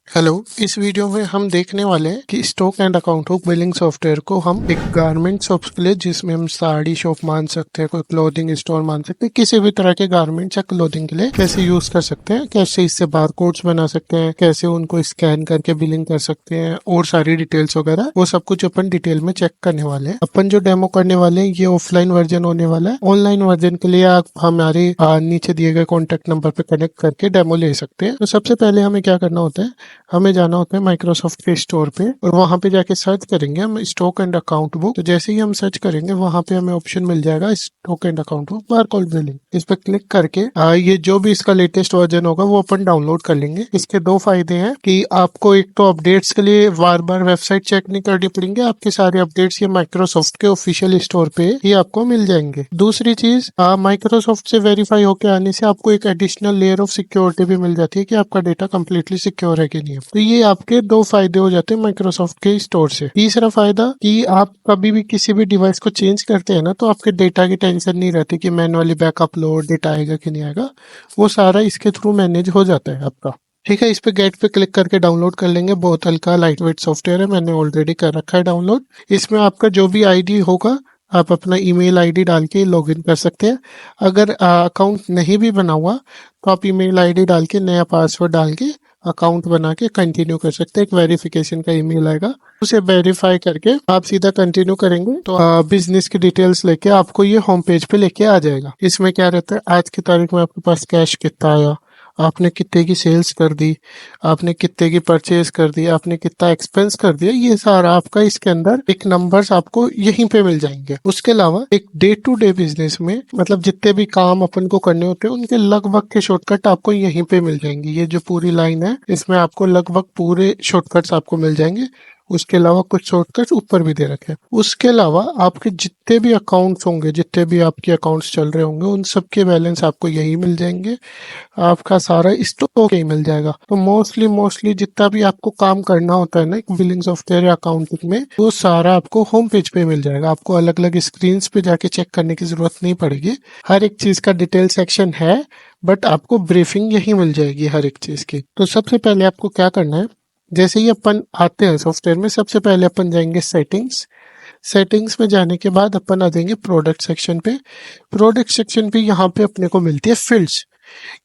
Hello. इस video में हम देखने वाले हैं कि stock and account book billing software को हम एक गारमेंट शॉप के लिए, जिसमें हम साड़ी शॉप मान सकते हैं, कोई क्लोथिंग स्टोर मान सकते हैं, किसी भी तरह के गारमेंट्स या क्लोथिंग के लिए कैसे यूज कर सकते हैं, कैसे इससे बारकोड्स बना सकते हैं, कैसे उनको स्कैन करके बिलिंग कर सकते हैं और सारी डिटेल्स वगैरह, वो सब कुछ अपन डिटेल में चेक करने वाले हैं। अपन जो डेमो करने वाले हैं ये ऑफलाइन वर्जन होने वाला है। ऑनलाइन वर्जन के लिए आप हमारे नीचे दिए गए कॉन्टेक्ट नंबर पे कनेक्ट करके डेमो ले सकते हैं। तो सबसे पहले हमें क्या करना होता है, हमें जाना होता है माइक्रोसॉफ्ट के स्टोर पे और वहां पे जाके सर्च करेंगे हम स्टॉक एंड अकाउंट बुक। तो जैसे ही हम सर्च करेंगे वहां पे हमें ऑप्शन मिल जाएगा stock and account book barcode billing. इस पे क्लिक करके ये जो भी इसका लेटेस्ट वर्जन होगा वो अपन डाउनलोड कर लेंगे। इसके दो फायदे हैं कि आपको एक तो अपडेट्स के लिए बार बार वेबसाइट चेक नहीं करनी पड़ेंगे, आपके सारे अपडेट्स ये माइक्रोसॉफ्ट के ऑफिशियल स्टोर पे ही आपको मिल जाएंगे। दूसरी चीज, माइक्रोसॉफ्ट से वेरीफाई होके आने से आपको एक एडिशनल लेयर ऑफ सिक्योरिटी भी मिल जाती है कि आपका डेटा कंप्लीटली सिक्योर है कि नहीं है। तो ये आपके दो फायदे हो जाते हैं माइक्रोसॉफ्ट के स्टोर से। तीसरा फायदा कि आप कभी भी किसी भी डिवाइस को चेंज करते हैं ना, तो आपके डेटा की टेंशन नहीं रहती कि मैनुअली बैकअप लोड डेटा आएगा कि नहीं आएगा, वो सारा इसके थ्रू मैनेज हो जाता है आपका। ठीक है, इस पे गेट पे क्लिक करके डाउनलोड कर लेंगे। बहुत हल्का लाइट वेट सॉफ्टवेयर है, मैंने ऑलरेडी कर रखा है डाउनलोड। इसमें आपका जो भी आईडी होगा आप अपना ईमेल आईडी डाल के लॉगिन कर सकते हैं। अगर अकाउंट नहीं भी बना हुआ तो आप ईमेल आईडी डाल के नया पासवर्ड डाल के अकाउंट बना के कंटिन्यू कर सकते हैं। एक वेरिफिकेशन का ईमेल आएगा, उसे वेरीफाई करके आप सीधा कंटिन्यू करेंगे तो बिजनेस की डिटेल्स लेके आपको ये होम पेज पे लेके आ जाएगा। इसमें क्या रहता है, आज की तारीख में आपके पास कैश कितना आया, आपने कितने की सेल्स कर दी, आपने कितने की परचेज कर दी, आपने कितना एक्सपेंस कर दिया, ये सारा आपका इसके अंदर एक नंबर्स आपको यहीं पे मिल जाएंगे। उसके अलावा एक डे टू डे बिजनेस में मतलब जितने भी काम अपन को करने होते हैं उनके लगभग के शॉर्टकट आपको यहीं पे मिल जाएंगे। ये जो पूरी लाइन है इसमें आपको लगभग पूरे शॉर्टकट्स आपको मिल जाएंगे। उसके अलावा कुछ शॉर्टकट्स ऊपर भी दे रखे हैं। उसके अलावा आपके जितने भी अकाउंट्स होंगे, जितने भी आपके अकाउंट्स चल रहे होंगे, उन सब के बैलेंस आपको यही मिल जाएंगे। आपका सारा स्टॉक ही मिल जाएगा। तो मोस्टली जितना भी आपको काम करना होता है ना एक बिलिंग सॉफ्टवेयर या अकाउंटिंग में, वो सारा आपको होम पेज पे मिल जाएगा। आपको अलग अलग स्क्रीन पे जाके चेक करने की जरूरत नहीं पड़ेगी। हर एक चीज का डिटेल सेक्शन है, बट आपको ब्रीफिंग यही मिल जाएगी हर एक चीज की। तो सबसे पहले आपको क्या करना है, जैसे ही अपन आते हैं सॉफ्टवेयर में, सबसे पहले अपन जाएंगे सेटिंग्स। सेटिंग्स में जाने के बाद अपन आ जाएंगे प्रोडक्ट सेक्शन पे। प्रोडक्ट सेक्शन पे यहाँ पे अपने को मिलती है फील्ड्स,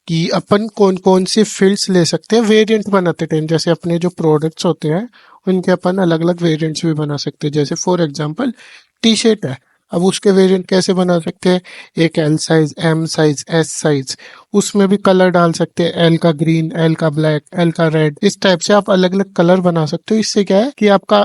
कि अपन कौन कौन से फील्ड्स ले सकते हैं वेरिएंट बनाते टाइम। जैसे अपने जो प्रोडक्ट्स होते हैं उनके अपन अलग अलग वेरिएंट्स भी बना सकते हैं। जैसे फॉर एग्जांपल टी शर्ट है, अब उसके वेरिएंट कैसे बना सकते हैं, एक L size, M size, S size, उसमें भी कलर डाल सकते हैं। एल का ग्रीन, एल का ब्लैक, एल का रेड, इस टाइप से आप अलग अलग कलर बना सकते हो। इससे क्या है कि आपका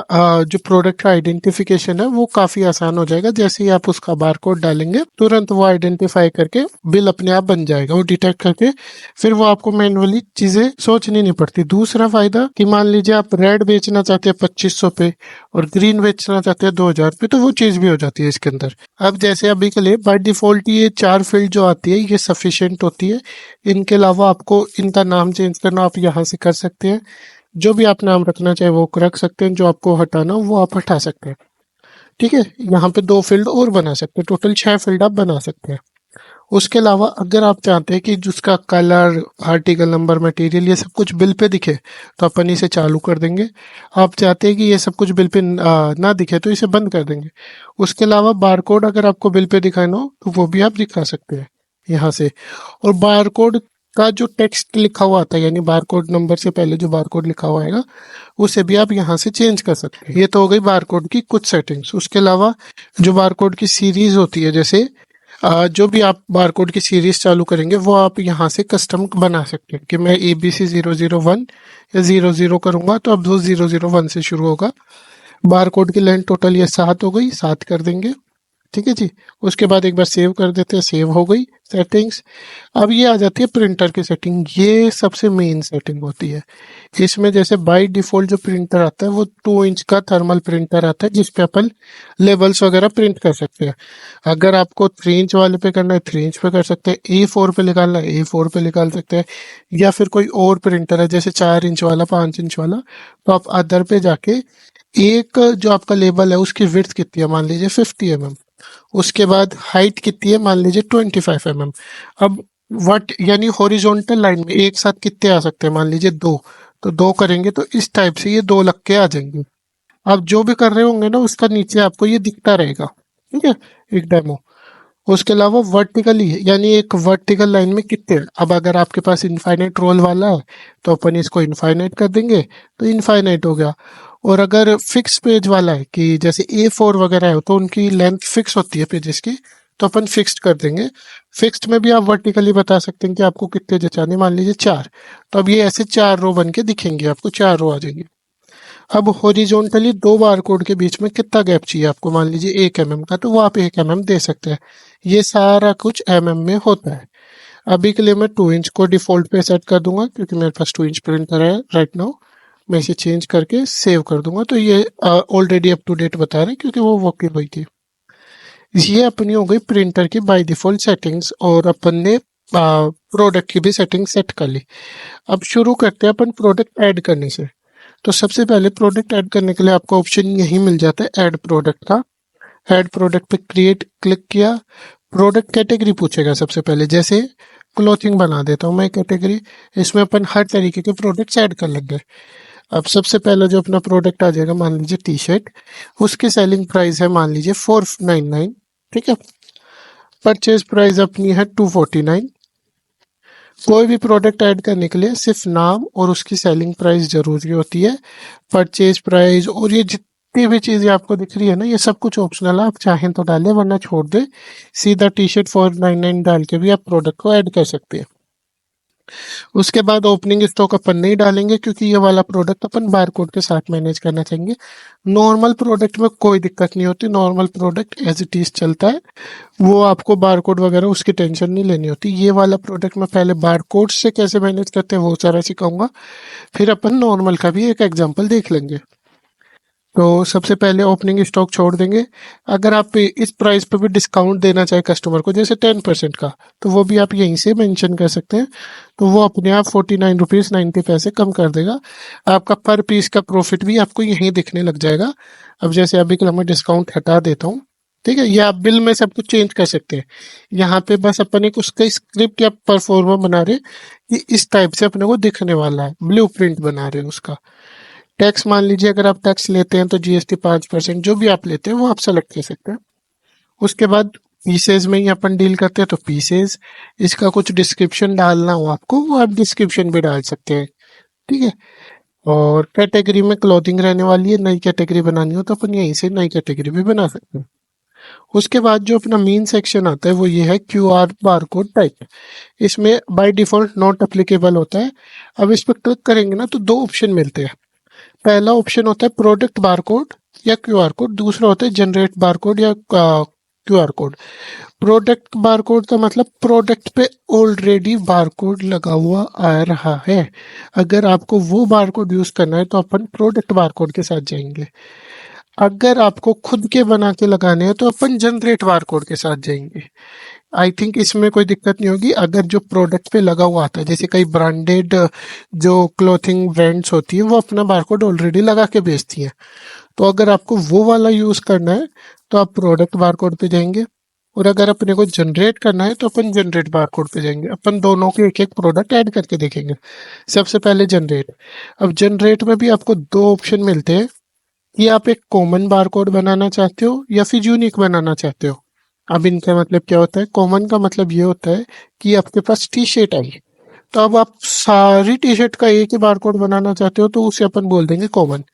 जो प्रोडक्ट का आइडेंटिफिकेशन है वो काफी आसान हो जाएगा। जैसे ही आप उसका बारकोड डालेंगे तुरंत वो आइडेंटिफाई करके बिल अपने आप बन जाएगा, वो डिटेक्ट करके। फिर वो आपको मैनुअली चीजें सोचनी नहीं पड़ती। दूसरा फायदा कि मान लीजिए आप रेड बेचना चाहते हैं 2500 पे और ग्रीन बेचना चाहते हैं 2000 पे, तो वो चीज भी हो जाती है इसके अंदर। अब जैसे अभी के लिए बाय डिफॉल्ट ये 4 फील्ड जो आती है ये सफिशिएंट होती है। इनके अलावा आपको इनका नाम चेंज करना आप यहाँ से कर सकते हैं। जो भी आप नाम रखना चाहे वो रख सकते हैं, जो आपको हटाना हो वो आप हटा सकते हैं। ठीक है, यहाँ पे 2 फील्ड और बना सकते हैं, टोटल 6 फील्ड आप बना सकते हैं। उसके अलावा अगर आप चाहते हैं कि जिसका कलर, आर्टिकल नंबर, मटेरियल, ये सब कुछ बिल पे दिखे, तो अपन इसे चालू कर देंगे। आप चाहते हैं कि ये सब कुछ बिल पे ना दिखे तो इसे बंद कर देंगे। उसके अलावा बारकोड अगर आपको बिल पे दिखाना हो तो वो भी आप दिखा सकते हैं यहाँ से। और बारकोड का जो टेक्स्ट लिखा हुआ आता है, यानी बारकोड नंबर से पहले जो बारकोड लिखा हुआ आएगा, उसे भी आप यहाँ से चेंज कर सकते हैं। ये तो हो गई बारकोड की कुछ सेटिंग्स। उसके अलावा जो बारकोड की सीरीज होती है, जैसे जो भी आप बारकोड की सीरीज चालू करेंगे वो आप यहाँ से कस्टम बना सकते हैं। कि मैं ABC001 या 00 करूंगा तो अब 2001 से शुरू होगा। बारकोड की लेंथ टोटल ये 7 हो गई, 7 कर देंगे। ठीक है जी। उसके बाद एक बार सेव कर देते हैं, सेव हो गई सेटिंग्स। अब ये आ जाती है प्रिंटर की सेटिंग। ये सबसे मेन सेटिंग होती है। इसमें जैसे बाय डिफॉल्ट जो प्रिंटर आता है वो 2 इंच का थर्मल प्रिंटर आता है, जिसपे अपन लेबल्स वगैरह प्रिंट कर सकते हैं। अगर आपको 3 इंच वाले पे करना है 3 इंच पे कर सकते हैं, A4 पे निकालना है A4 पे निकाल सकते हैं, या फिर कोई और प्रिंटर है जैसे 4 इंच वाला, 5 इंच वाला, तो आप अदर पे जाके एक जो आपका लेबल है उसकी विड्थ कितनी है, मान लीजिए 50 mm, उसके बाद हाइट कितनी है, मान लीजिए 25 mm। अब वट यानी हॉरिजॉन्टल लाइन में एक साथ कितने आ सकते हैं, मान लीजिए 2, तो 2 करेंगे तो इस टाइप से ये 2 लग के आ जाएंगे। आप जो भी कर रहे होंगे ना उसका नीचे आपको ये दिखता रहेगा, ठीक है, एक डेमो। उसके अलावा वर्टिकली यानी एक वर्टिकल लाइन में कितने, अब अगर आपके पास इनफाइनाइट रोल वाला है तो अपन इसको इनफाइनाइट कर देंगे तो इनफाइनाइट हो गया। और अगर फिक्स पेज वाला है कि जैसे A4 वगैरह है तो उनकी लेंथ फिक्स होती है पेजेस की, तो अपन फिक्स्ड कर देंगे। फिक्स्ड में भी आप वर्टिकली बता सकते हैं कि आपको कितने जचाने, मान लीजिए 4, तो अब ये ऐसे 4 रो बन के दिखेंगे, आपको 4 रो आ जाएंगी। अब हॉरिजॉन्टली 2 बार कोड के बीच में कितना गैप चाहिए आपको, मान लीजिए 1 mm का, तो वो आप 1 mm दे सकते हैं। ये सारा कुछ mm में होता है। अभी के लिए मैं 2 इंच को डिफॉल्ट पे सेट कर दूंगा क्योंकि मेरे पास 2 इंच प्रिंटर है राइट नाउ। मैं इसे चेंज करके सेव कर दूंगा, तो ये ऑलरेडी अप टू डेट बता रहे क्योंकि वो वर्किंग हुई थी। ये अपनी हो गई प्रिंटर की बाय डिफॉल्ट सेटिंग्स, और अपन ने प्रोडक्ट की भी सेटिंग सेट कर ली। अब शुरू करते हैं अपन प्रोडक्ट ऐड करने से। तो सबसे पहले प्रोडक्ट ऐड करने के लिए आपको ऑप्शन यही मिल जाता है ऐड प्रोडक्ट का। ऐड प्रोडक्ट पे क्रिएट क्लिक किया, प्रोडक्ट कैटेगरी पूछेगा सबसे पहले, जैसे क्लोथिंग बना देता हूँ मैं कैटेगरी। इसमें अपन हर तरीके के प्रोडक्ट्स ऐड कर लेंगे। अब सबसे पहले जो अपना प्रोडक्ट आ जाएगा, मान लीजिए टी शर्ट, उसकी सेलिंग प्राइस है मान लीजिए 499, ठीक है। परचेज प्राइस अपनी है 249। कोई भी प्रोडक्ट ऐड करने के लिए सिर्फ नाम और उसकी सेलिंग प्राइस जरूरी होती है। परचेज प्राइस और ये जितनी भी चीजें आपको दिख रही है ना, ये सब कुछ ऑप्शनल है, आप चाहें तो डालें वरना छोड़ दे। सीधा टी शर्ट 499 डाल के भी आप प्रोडक्ट को ऐड कर सकते हैं। उसके बाद ओपनिंग स्टॉक अपन नहीं डालेंगे क्योंकि ये वाला प्रोडक्ट अपन बारकोड के साथ मैनेज करना चाहेंगे। नॉर्मल प्रोडक्ट में कोई दिक्कत नहीं होती, normal product as it is चलता है, वो आपको बारकोड वगैरह उसकी टेंशन नहीं लेनी होती। ये वाला प्रोडक्ट में पहले बारकोड से कैसे मैनेज करते हैं वो सारा सिखाऊंगा, फिर अपन नॉर्मल का भी एक एग्जांपल देख लेंगे। तो सबसे पहले ओपनिंग स्टॉक छोड़ देंगे। अगर आप इस प्राइस पे भी डिस्काउंट देना चाहे कस्टमर को, जैसे 10% का, तो वो भी आप यहीं से मेंशन कर सकते हैं, तो वो अपने आप 49 रुपीज़ 90 पैसे कम कर देगा। आपका पर पीस का प्रॉफिट भी आपको यहीं दिखने लग जाएगा। अब जैसे अभी के लिए मैं डिस्काउंट हटा देता हूँ, ठीक है। ये आप बिल में सब कुछ चेंज कर सकते हैं। यहाँ पे बस अपन एक उसका स्क्रिप्ट या परफॉर्मा बना रहे कि इस टाइप से अपने को दिखने वाला है, ब्लू प्रिंट बना रहे हैं उसका। टैक्स मान लीजिए अगर आप टैक्स लेते हैं तो जीएसटी 5%, जो भी आप लेते हैं वो आप सेलेक्ट कर सकते हैं। उसके बाद पीसेज में ही अपन डील करते हैं, तो पीसेज, इसका कुछ डिस्क्रिप्शन डालना हो आपको वो आप डिस्क्रिप्शन भी डाल सकते हैं, ठीक है। और कैटेगरी में क्लोथिंग रहने वाली है, नई कैटेगरी बनानी हो तो अपन यहीं से नई कैटेगरी भी बना सकते हैं। उसके बाद जो अपना मेन सेक्शन आता है वो ये है क्यूआर बारकोड टाइप। इसमें बाय डिफॉल्ट नॉट एप्लीकेबल होता है। अब इस पर क्लिक करेंगे ना तो 2 ऑप्शन मिलते हैं। पहला ऑप्शन होता है प्रोडक्ट बारकोड या क्यूआर कोड, दूसरा होता है जनरेट बारकोड या क्यूआर कोड। प्रोडक्ट बारकोड का मतलब प्रोडक्ट पे ऑलरेडी बारकोड लगा हुआ आ रहा है। अगर आपको वो बारकोड यूज करना है तो अपन प्रोडक्ट बारकोड के साथ जाएंगे। अगर आपको खुद के बना के लगाने हैं तो अपन जनरेट बारकोड के साथ जाएंगे। आई थिंक इसमें कोई दिक्कत नहीं होगी। अगर जो प्रोडक्ट पे लगा हुआ आता है, जैसे कई ब्रांडेड जो क्लोथिंग ब्रांड्स होती है वो अपना बारकोड ऑलरेडी लगा के बेचती हैं, तो अगर आपको वो वाला यूज करना है तो आप प्रोडक्ट बारकोड पे जाएंगे। और अगर अपने को जनरेट करना है तो अपन जनरेट बारकोड पे जाएंगे। अपन दोनों के एक एक प्रोडक्ट ऐड करके देखेंगे। सबसे पहले जनरेट। अब जनरेट में भी आपको 2 ऑप्शन मिलते हैं कि आप एक कॉमन बारकोड बनाना चाहते हो या फिर यूनिक बनाना चाहते हो। अब इनका मतलब क्या होता है, कॉमन का मतलब ये होता है कि आपके पास टी शर्ट आई, तो अब आप सारी टी शर्ट का एक ही बारकोड बनाना चाहते हो तो उसे अपन बोल देंगे कॉमन,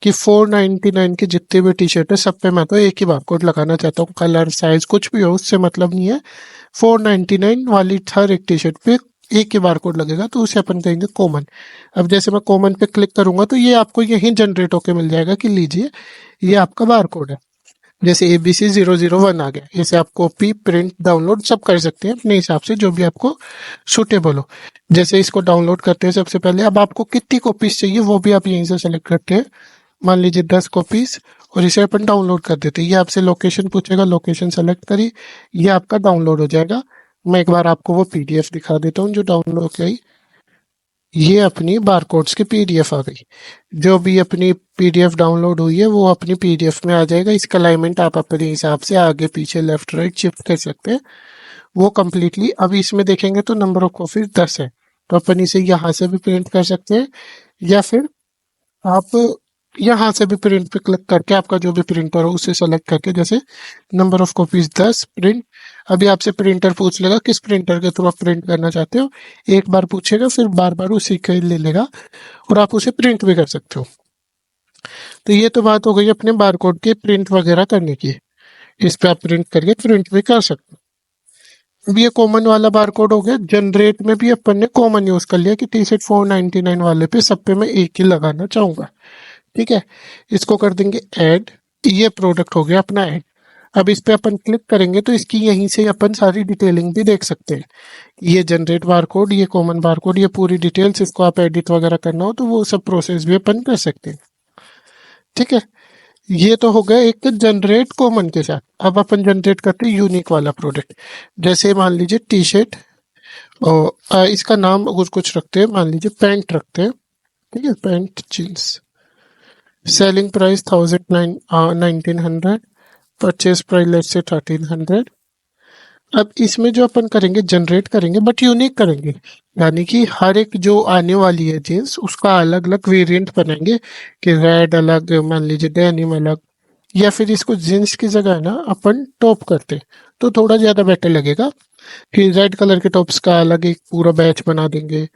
कि 499 के जितने भी टी शर्ट है सब पे मैं तो एक ही बारकोड लगाना चाहता हूँ, कलर साइज कुछ भी हो उससे मतलब नहीं है। 499 वाली हर एक टी शर्ट पे एक ही बारकोड लगेगा, तो उसे अपन कहेंगे कॉमन। अब जैसे मैं कॉमन पे क्लिक करूंगा तो ये आपको यहीं जनरेट होके मिल जाएगा कि लीजिए ये आपका बारकोड है। जैसे ABC001 आ गया, इसे आप कॉपी प्रिंट डाउनलोड सब कर सकते हैं अपने हिसाब से, जो भी आपको सुटेबल हो। जैसे इसको डाउनलोड करते हैं सबसे पहले, अब आपको कितनी कॉपीज चाहिए वो भी आप यहीं से सेलेक्ट करते हैं। मान लीजिए 10 कॉपीज, और इसे अपन डाउनलोड कर देते हैं। ये आपसे लोकेशन पूछेगा, लोकेशन सेलेक्ट करिए, ये आपका डाउनलोड हो जाएगा। मैं एक बार आपको वो पीडीएफ दिखा देता हूँ जो डाउनलोड हो गई। ये अपनी बारकोड्स की पीडीएफ आ गई। जो भी अपनी पीडीएफ डाउनलोड हुई है वो अपनी पीडीएफ में आ जाएगा। इसका अलाइनमेंट आप अपने हिसाब से आगे पीछे लेफ्ट राइट शिफ्ट कर सकते हैं, वो कम्प्लीटली। अब इसमें देखेंगे तो नंबर ऑफ कॉपीज 10 है, तो अपन इसे यहाँ से भी प्रिंट कर सकते हैं, या फिर आप यहाँ से भी प्रिंट पे क्लिक करके आपका जो भी प्रिंटर हो उसे सेलेक्ट करके, जैसे नंबर ऑफ कॉपीज 10 प्रिंट। अभी आपसे प्रिंटर पूछ लेगा किस प्रिंटर के थ्रू आप प्रिंट करना चाहते हो, एक बार पूछेगा फिर बार बार उसी का ही ले लेगा और आप उसे प्रिंट भी कर सकते हो। तो ये तो बात हो गई अपने बारकोड के प्रिंट वगैरह करने की। इस पे आप प्रिंट करके प्रिंट भी कर सकते हो। अब ये कॉमन वाला बारकोड हो गया। जनरेट में भी अपन ने कॉमन यूज कर लिया कि टी शर्ट 499 वाले पे सब पे मैं एक ही लगाना चाहूंगा। ठीक है, इसको कर देंगे ऐड। ये प्रोडक्ट हो गया अपना ऐड। अब इस पे अपन क्लिक करेंगे तो इसकी यहीं से अपन सारी डिटेलिंग भी देख सकते हैं। ये जनरेट बारकोड, ये कॉमन बारकोड, ये पूरी डिटेल्स। इसको आप एडिट वगैरह करना हो तो वो सब प्रोसेस भी अपन कर सकते हैं। ठीक है, ये तो हो गया एक जनरेट कॉमन के साथ। अब अपन जनरेट करते हैं यूनिक वाला प्रोडक्ट। जैसे मान लीजिए टी शर्ट और इसका नाम कुछ कुछ रखते हैं, मान लीजिए पैंट रखते हैं। ठीक है, pant jeans. Selling price 1900, purchase price let's say 1300। अब इसमें जो अपन करेंगे जनरेट करेंगे बट यूनिक करेंगे, यानी कि हर एक जो आने वाली है जींस उसका अलग अलग वेरिएंट बनाएंगे कि रेड अलग, मान लीजिए डेनिम अलग। या फिर इसको जींस की जगह ना अपन टॉप करते तो थोड़ा ज्यादा बेटर लगेगा कि रेड कलर के टॉप्स का अलग एक पूरा बैच बना देंगे,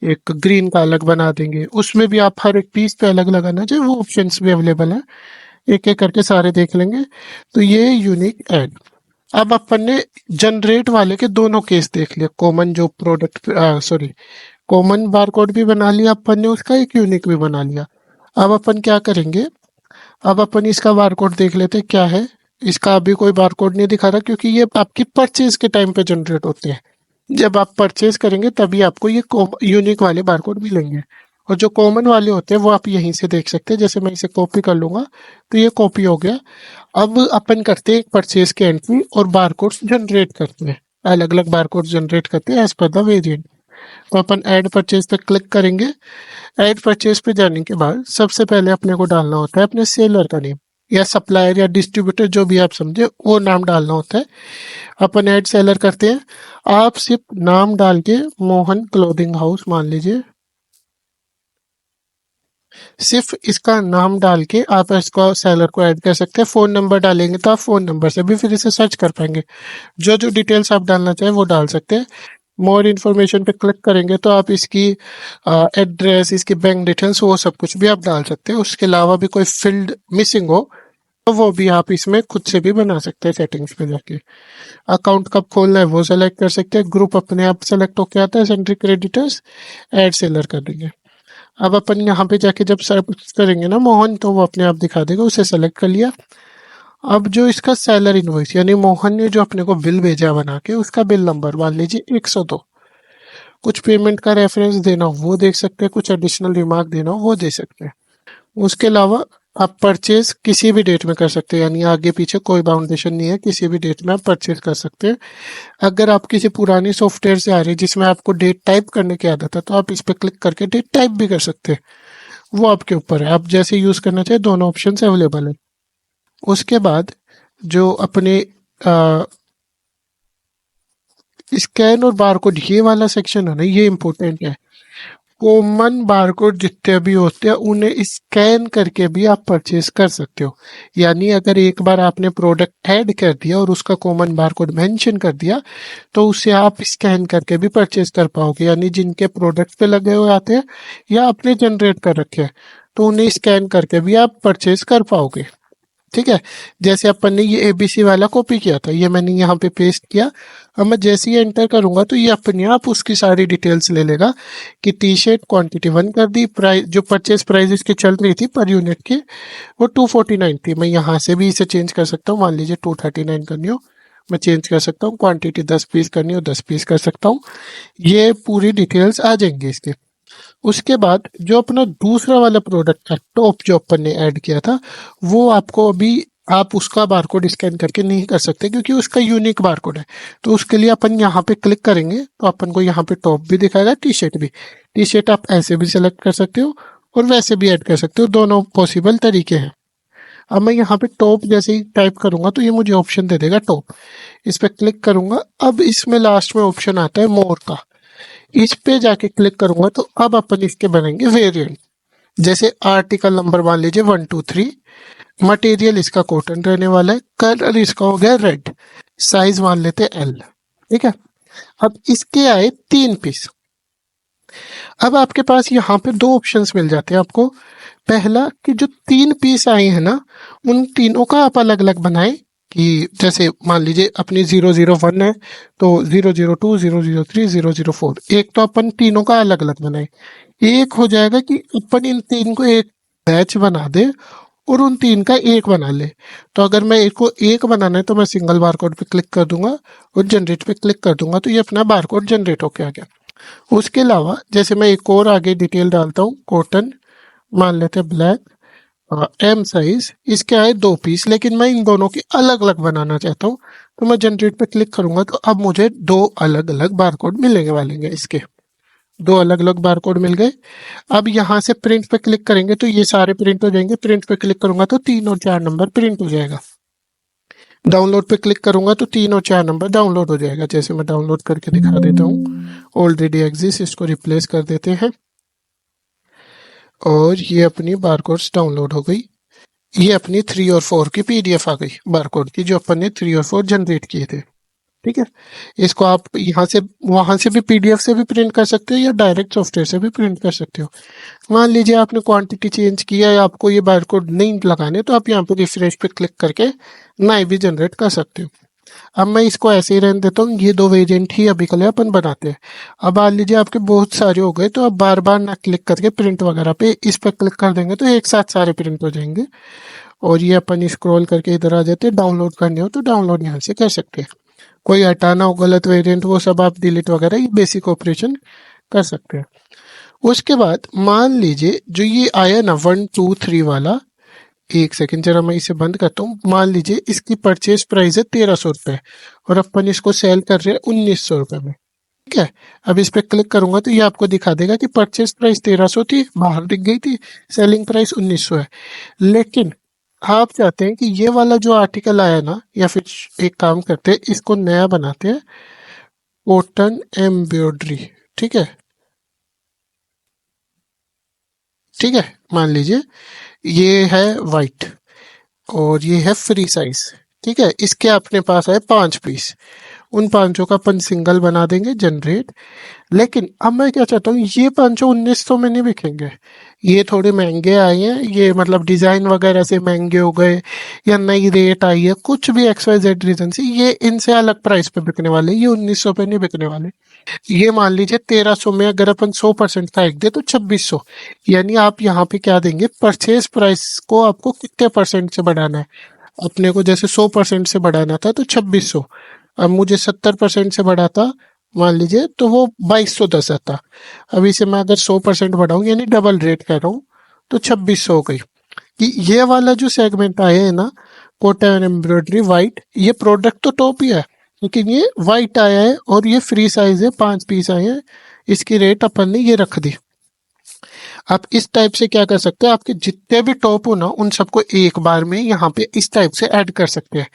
एक ग्रीन का अलग बना देंगे। उसमें भी आप हर एक पीस पे अलग लगाना चाहिए, वो ऑप्शंस भी अवेलेबल है। एक एक करके सारे देख लेंगे। तो ये यूनिक ऐड। अब अपन ने जनरेट वाले के दोनों केस देख लिया, कॉमन जो प्रोडक्ट सॉरी कॉमन बारकोड भी बना लिया अपन ने, उसका एक यूनिक भी बना लिया। अब अपन क्या करेंगे, अब अपन इसका बारकोड देख लेते हैं क्या है। इसका अभी कोई बारकोड नहीं दिखा रहा क्योंकि ये आपकी परचेज के टाइम पे जनरेट होते हैं। जब आप परचेज करेंगे तभी आपको ये यूनिक वाले बारकोड मिलेंगे। और जो कॉमन वाले होते हैं वो आप यहीं से देख सकते हैं। जैसे मैं इसे कॉपी कर लूंगा तो ये कॉपी हो गया। अब अपन करते हैं एक परचेज की एंट्री और बारकोड्स जनरेट करते हैं, अलग अलग बारकोड जनरेट करते हैं एज पर द वेरिएंट। तो अपन ऐड परचेज पे क्लिक करेंगे। ऐड परचेज पे जाने के बाद सबसे पहले अपने को डालना होता है अपने सेलर का नेम या सप्लायर या डिस्ट्रीब्यूटर जो भी आप समझे वो नाम डालना होता है। अपन ऐड सेलर करते हैं। आप सिर्फ नाम डाल के मोहन क्लोथिंग हाउस मान लीजिए, सिर्फ इसका नाम डाल के आप इसको सेलर को ऐड कर सकते हैं। फोन नंबर डालेंगे तो आप फोन नंबर से भी फिर इसे सर्च कर पाएंगे। जो जो डिटेल्स आप डालना चाहें वो डाल सकते हैं। मोर इन्फॉर्मेशन पे क्लिक करेंगे तो आप इसकी एड्रेस, इसकी बैंक डिटेल्स, वो सब कुछ भी आप डाल सकते हैं। उसके अलावा भी कोई फील्ड मिसिंग हो तो वो भी आप इसमें खुद से भी बना सकते हैं सेटिंग्स पे जाके। अकाउंट कब खोलना है वो सेलेक्ट कर सकते हैं। ग्रुप अपने आप सेलेक्ट होके आता है, सेंट्री क्रेडिटर्स, ऐड सेलर कर देंगे। अब अपन यहाँ पे जाके जब सर्च करेंगे ना मोहन तो वो अपने आप दिखा देगा, उसे सेलेक्ट कर लिया। अब जो इसका सेलर इनवॉइस यानी मोहन ने जो अपने को बिल भेजा बना के, उसका बिल नंबर मान लीजिए 102। कुछ पेमेंट का रेफरेंस देना हो वो देख सकते हैं, कुछ एडिशनल रिमार्क देना हो वो दे सकते हैं। उसके अलावा आप परचेज किसी भी डेट में कर सकते हैं, यानी आगे पीछे कोई बाउंडेशन नहीं है, किसी भी डेट में आप परचेज कर सकते हैं। अगर आप किसी पुरानी सॉफ्टवेयर से आ रहे हैं जिसमें आपको डेट टाइप करने की आदत है तो आप इस पर क्लिक करके डेट टाइप भी कर सकते हैं। वो आपके ऊपर है, आप जैसे यूज करना चाहे, दोनों ऑप्शन अवेलेबल है। उसके बाद जो अपने स्कैन और बारकोड ये वाला सेक्शन है ना, ये इम्पोर्टेंट है। कॉमन बारकोड जितने भी होते हैं उन्हें स्कैन करके भी आप परचेज कर सकते हो। यानी अगर एक बार आपने प्रोडक्ट ऐड कर दिया और उसका कॉमन बारकोड मेंशन कर दिया तो उसे आप स्कैन करके भी परचेज कर पाओगे। यानी जिनके प्रोडक्ट पे लगे हुए आते हैं या आपने जनरेट कर रखे हैं तो उन्हें स्कैन करके भी आप परचेज कर पाओगे। ठीक है, जैसे अपन ने ये एबीसी वाला कॉपी किया था, ये मैंने यहाँ पे पेस्ट किया। अब मैं जैसे ही एंटर करूंगा तो ये अपने आप उसकी सारी डिटेल्स ले लेगा कि टी शर्ट क्वांटिटी 1 कर दी, प्राइस जो परचेज प्राइस इसकी चल रही थी पर यूनिट की वो 249 थी। मैं यहाँ से भी इसे चेंज कर सकता हूँ, मान लीजिए 239 करनी हो मैं चेंज कर सकता हूँ, क्वांटिटी 10 पीस करनी हो 10 पीस कर सकता हूँ। ये पूरी डिटेल्स आ जाएंगी इसके। उसके बाद जो अपना दूसरा वाला प्रोडक्ट था टॉप जो अपन ने ऐड किया था, वो आपको अभी आप उसका बारकोड स्कैन करके नहीं कर सकते क्योंकि उसका यूनिक बारकोड है। तो उसके लिए अपन यहाँ पे क्लिक करेंगे तो अपन को यहाँ पे टॉप भी दिखाएगा, टी शर्ट भी। टी शर्ट आप ऐसे भी सिलेक्ट कर सकते हो और वैसे भी ऐड कर सकते हो, दोनों पॉसिबल तरीके हैं। अब मैं यहाँ पे टॉप जैसे ही टाइप करूंगा तो ये मुझे ऑप्शन दे देगा टॉप। इस पर क्लिक करूंगा। अब इसमें लास्ट में ऑप्शन आता है मोर का, इस पे जाके क्लिक करूंगा तो अब अपन इसके बनेंगे वेरिएंट। जैसे आर्टिकल नंबर मान लीजिए 123, मटेरियल इसका कॉटन रहने वाला है, कलर इसका हो गया रेड, साइज मान लेते एल। ठीक है, अब इसके आए 3 पीस। अब आपके पास यहाँ पे 2 ऑप्शंस मिल जाते हैं आपको। पहला कि जो 3 पीस आए हैं ना, उन तीनों का आप अलग अलग बनाएं। कि जैसे मान लीजिए अपनी 001 है, तो 002, 003, 004, एक तो अपन तीनों का अलग अलग बनाए। एक हो जाएगा कि अपन इन तीन को एक बैच बना दे और उन तीन का एक बना ले। तो अगर मैं एक को एक बनाना है तो मैं सिंगल बारकोड पे क्लिक कर दूंगा और जनरेट पे क्लिक कर दूंगा, तो ये अपना बारकोड जनरेट होके आ गया। उसके अलावा जैसे मैं एक और आगे डिटेल डालता हूँ, कॉटन मान लेते हैं ब्लैक, एम साइज, इसके आए 2 पीस, लेकिन मैं इन दोनों की अलग अलग बनाना चाहता हूँ। तो मैं जनरेट पे क्लिक करूंगा तो अब मुझे 2 अलग अलग बारकोड मिलेंगे वालेंगे इसके, 2 अलग अलग बारकोड मिल गए। अब यहाँ से प्रिंट पे क्लिक करेंगे तो ये सारे प्रिंट हो जाएंगे। प्रिंट पे क्लिक करूंगा तो 3 और 4 नंबर प्रिंट हो जाएगा। डाउनलोड पे क्लिक करूंगा तो 3 और 4 नंबर डाउनलोड हो जाएगा। जैसे मैं डाउनलोड करके दिखा देता हूँ, ऑलरेडी एग्जिस्ट, इसको रिप्लेस कर देते हैं और ये अपनी बारकोड्स डाउनलोड हो गई। ये अपनी 3 और 4 की पीडीएफ आ गई बारकोड की, जो अपन ने 3 और 4 जनरेट किए थे। ठीक है, इसको आप यहाँ से वहां से भी पीडीएफ से भी प्रिंट कर सकते हो या डायरेक्ट सॉफ्टवेयर से भी प्रिंट कर सकते हो। मान लीजिए आपने क्वांटिटी चेंज किया या आपको ये बारकोड नहीं लगाने, तो आप यहाँ पे रिफ्रेश पे क्लिक करके नए भी जनरेट कर सकते हो। अब मैं इसको ऐसे ही रहने देता हूँ, ये 2 वेरिएंट ही अभी के लिए अपन बनाते हैं। अब मान लीजिए आपके बहुत सारे हो गए, तो आप बार बार ना क्लिक करके प्रिंट वगैरह पे इस पर क्लिक कर देंगे तो एक साथ सारे प्रिंट हो जाएंगे। और ये अपन स्क्रॉल करके इधर आ जाते हैं, डाउनलोड करने हो तो डाउनलोड यहाँ से कर सकते हैं। कोई हटाना हो गलत वेरिएंट, वो सब आप डिलीट वगैरह ये बेसिक ऑपरेशन कर सकते हैं। उसके बाद मान लीजिए जो ये आया ना 123 वाला, एक सेकंड जरा मैं इसे बंद करता हूँ। मान लीजिए इसकी परचेज प्राइस है 1300 रुपये और अपन इसको सेल कर रहे हैं 1900 रुपये में। ठीक है, अब इस पे क्लिक करूंगा तो ये आपको दिखा देगा कि परचेज प्राइस 1300 थी, बाहर दिख गई थी, सेलिंग प्राइस 1900 है। लेकिन आप चाहते हैं कि ये वाला जो आर्टिकल आया ना, या फिर एक काम करते हैं इसको नया बनाते हैं, कॉटन एम्ब्रॉयडरी। ठीक है, ठीक है, मान लीजिए ये है वाइट और ये है फ्री साइज। ठीक है, इसके अपने पास है 5 पीस, उन पांचों का अपन सिंगल बना देंगे जनरेट। लेकिन अब मैं क्या चाहता हूँ, ये पांचों 1900 में नहीं बिकेंगे, ये थोड़े महंगे आए हैं, ये मतलब डिजाइन वगैरह से महंगे हो गए या नई रेट आई है, कुछ भी XYZ रीजन से ये इनसे अलग प्राइस पे बिकने वाले, ये 1900 पे नहीं बिकने वाले। ये मान लीजिए 1300 में अगर अपन 100% का एक दे तो 2600। यानी आप यहाँ पे क्या देंगे, परचेज प्राइस को आपको कितने परसेंट से बढ़ाना है। अपने को जैसे 100% से बढ़ाना था तो 2600, अब मुझे 70% से बढ़ाता मान लीजिए तो वो 2210 आता। अब इसे मैं अगर 100% बढ़ाऊं, यानी डबल रेट कर रहा हूँ, तो 2600 हो गई। कि ये वाला जो सेगमेंट आया है ना, कॉटन एम्ब्रॉयडरी वाइट, ये प्रोडक्ट तो टॉप ही है, लेकिन ये वाइट आया है और ये फ्री साइज है, 5 पीस आए हैं, इसकी रेट अपन ने ये रख दी। आप इस टाइप से क्या कर सकते हैं, आपके जितने भी टॉप हो ना उन सबको एक बार में यहाँ पे इस टाइप से ऐड कर सकते हैं।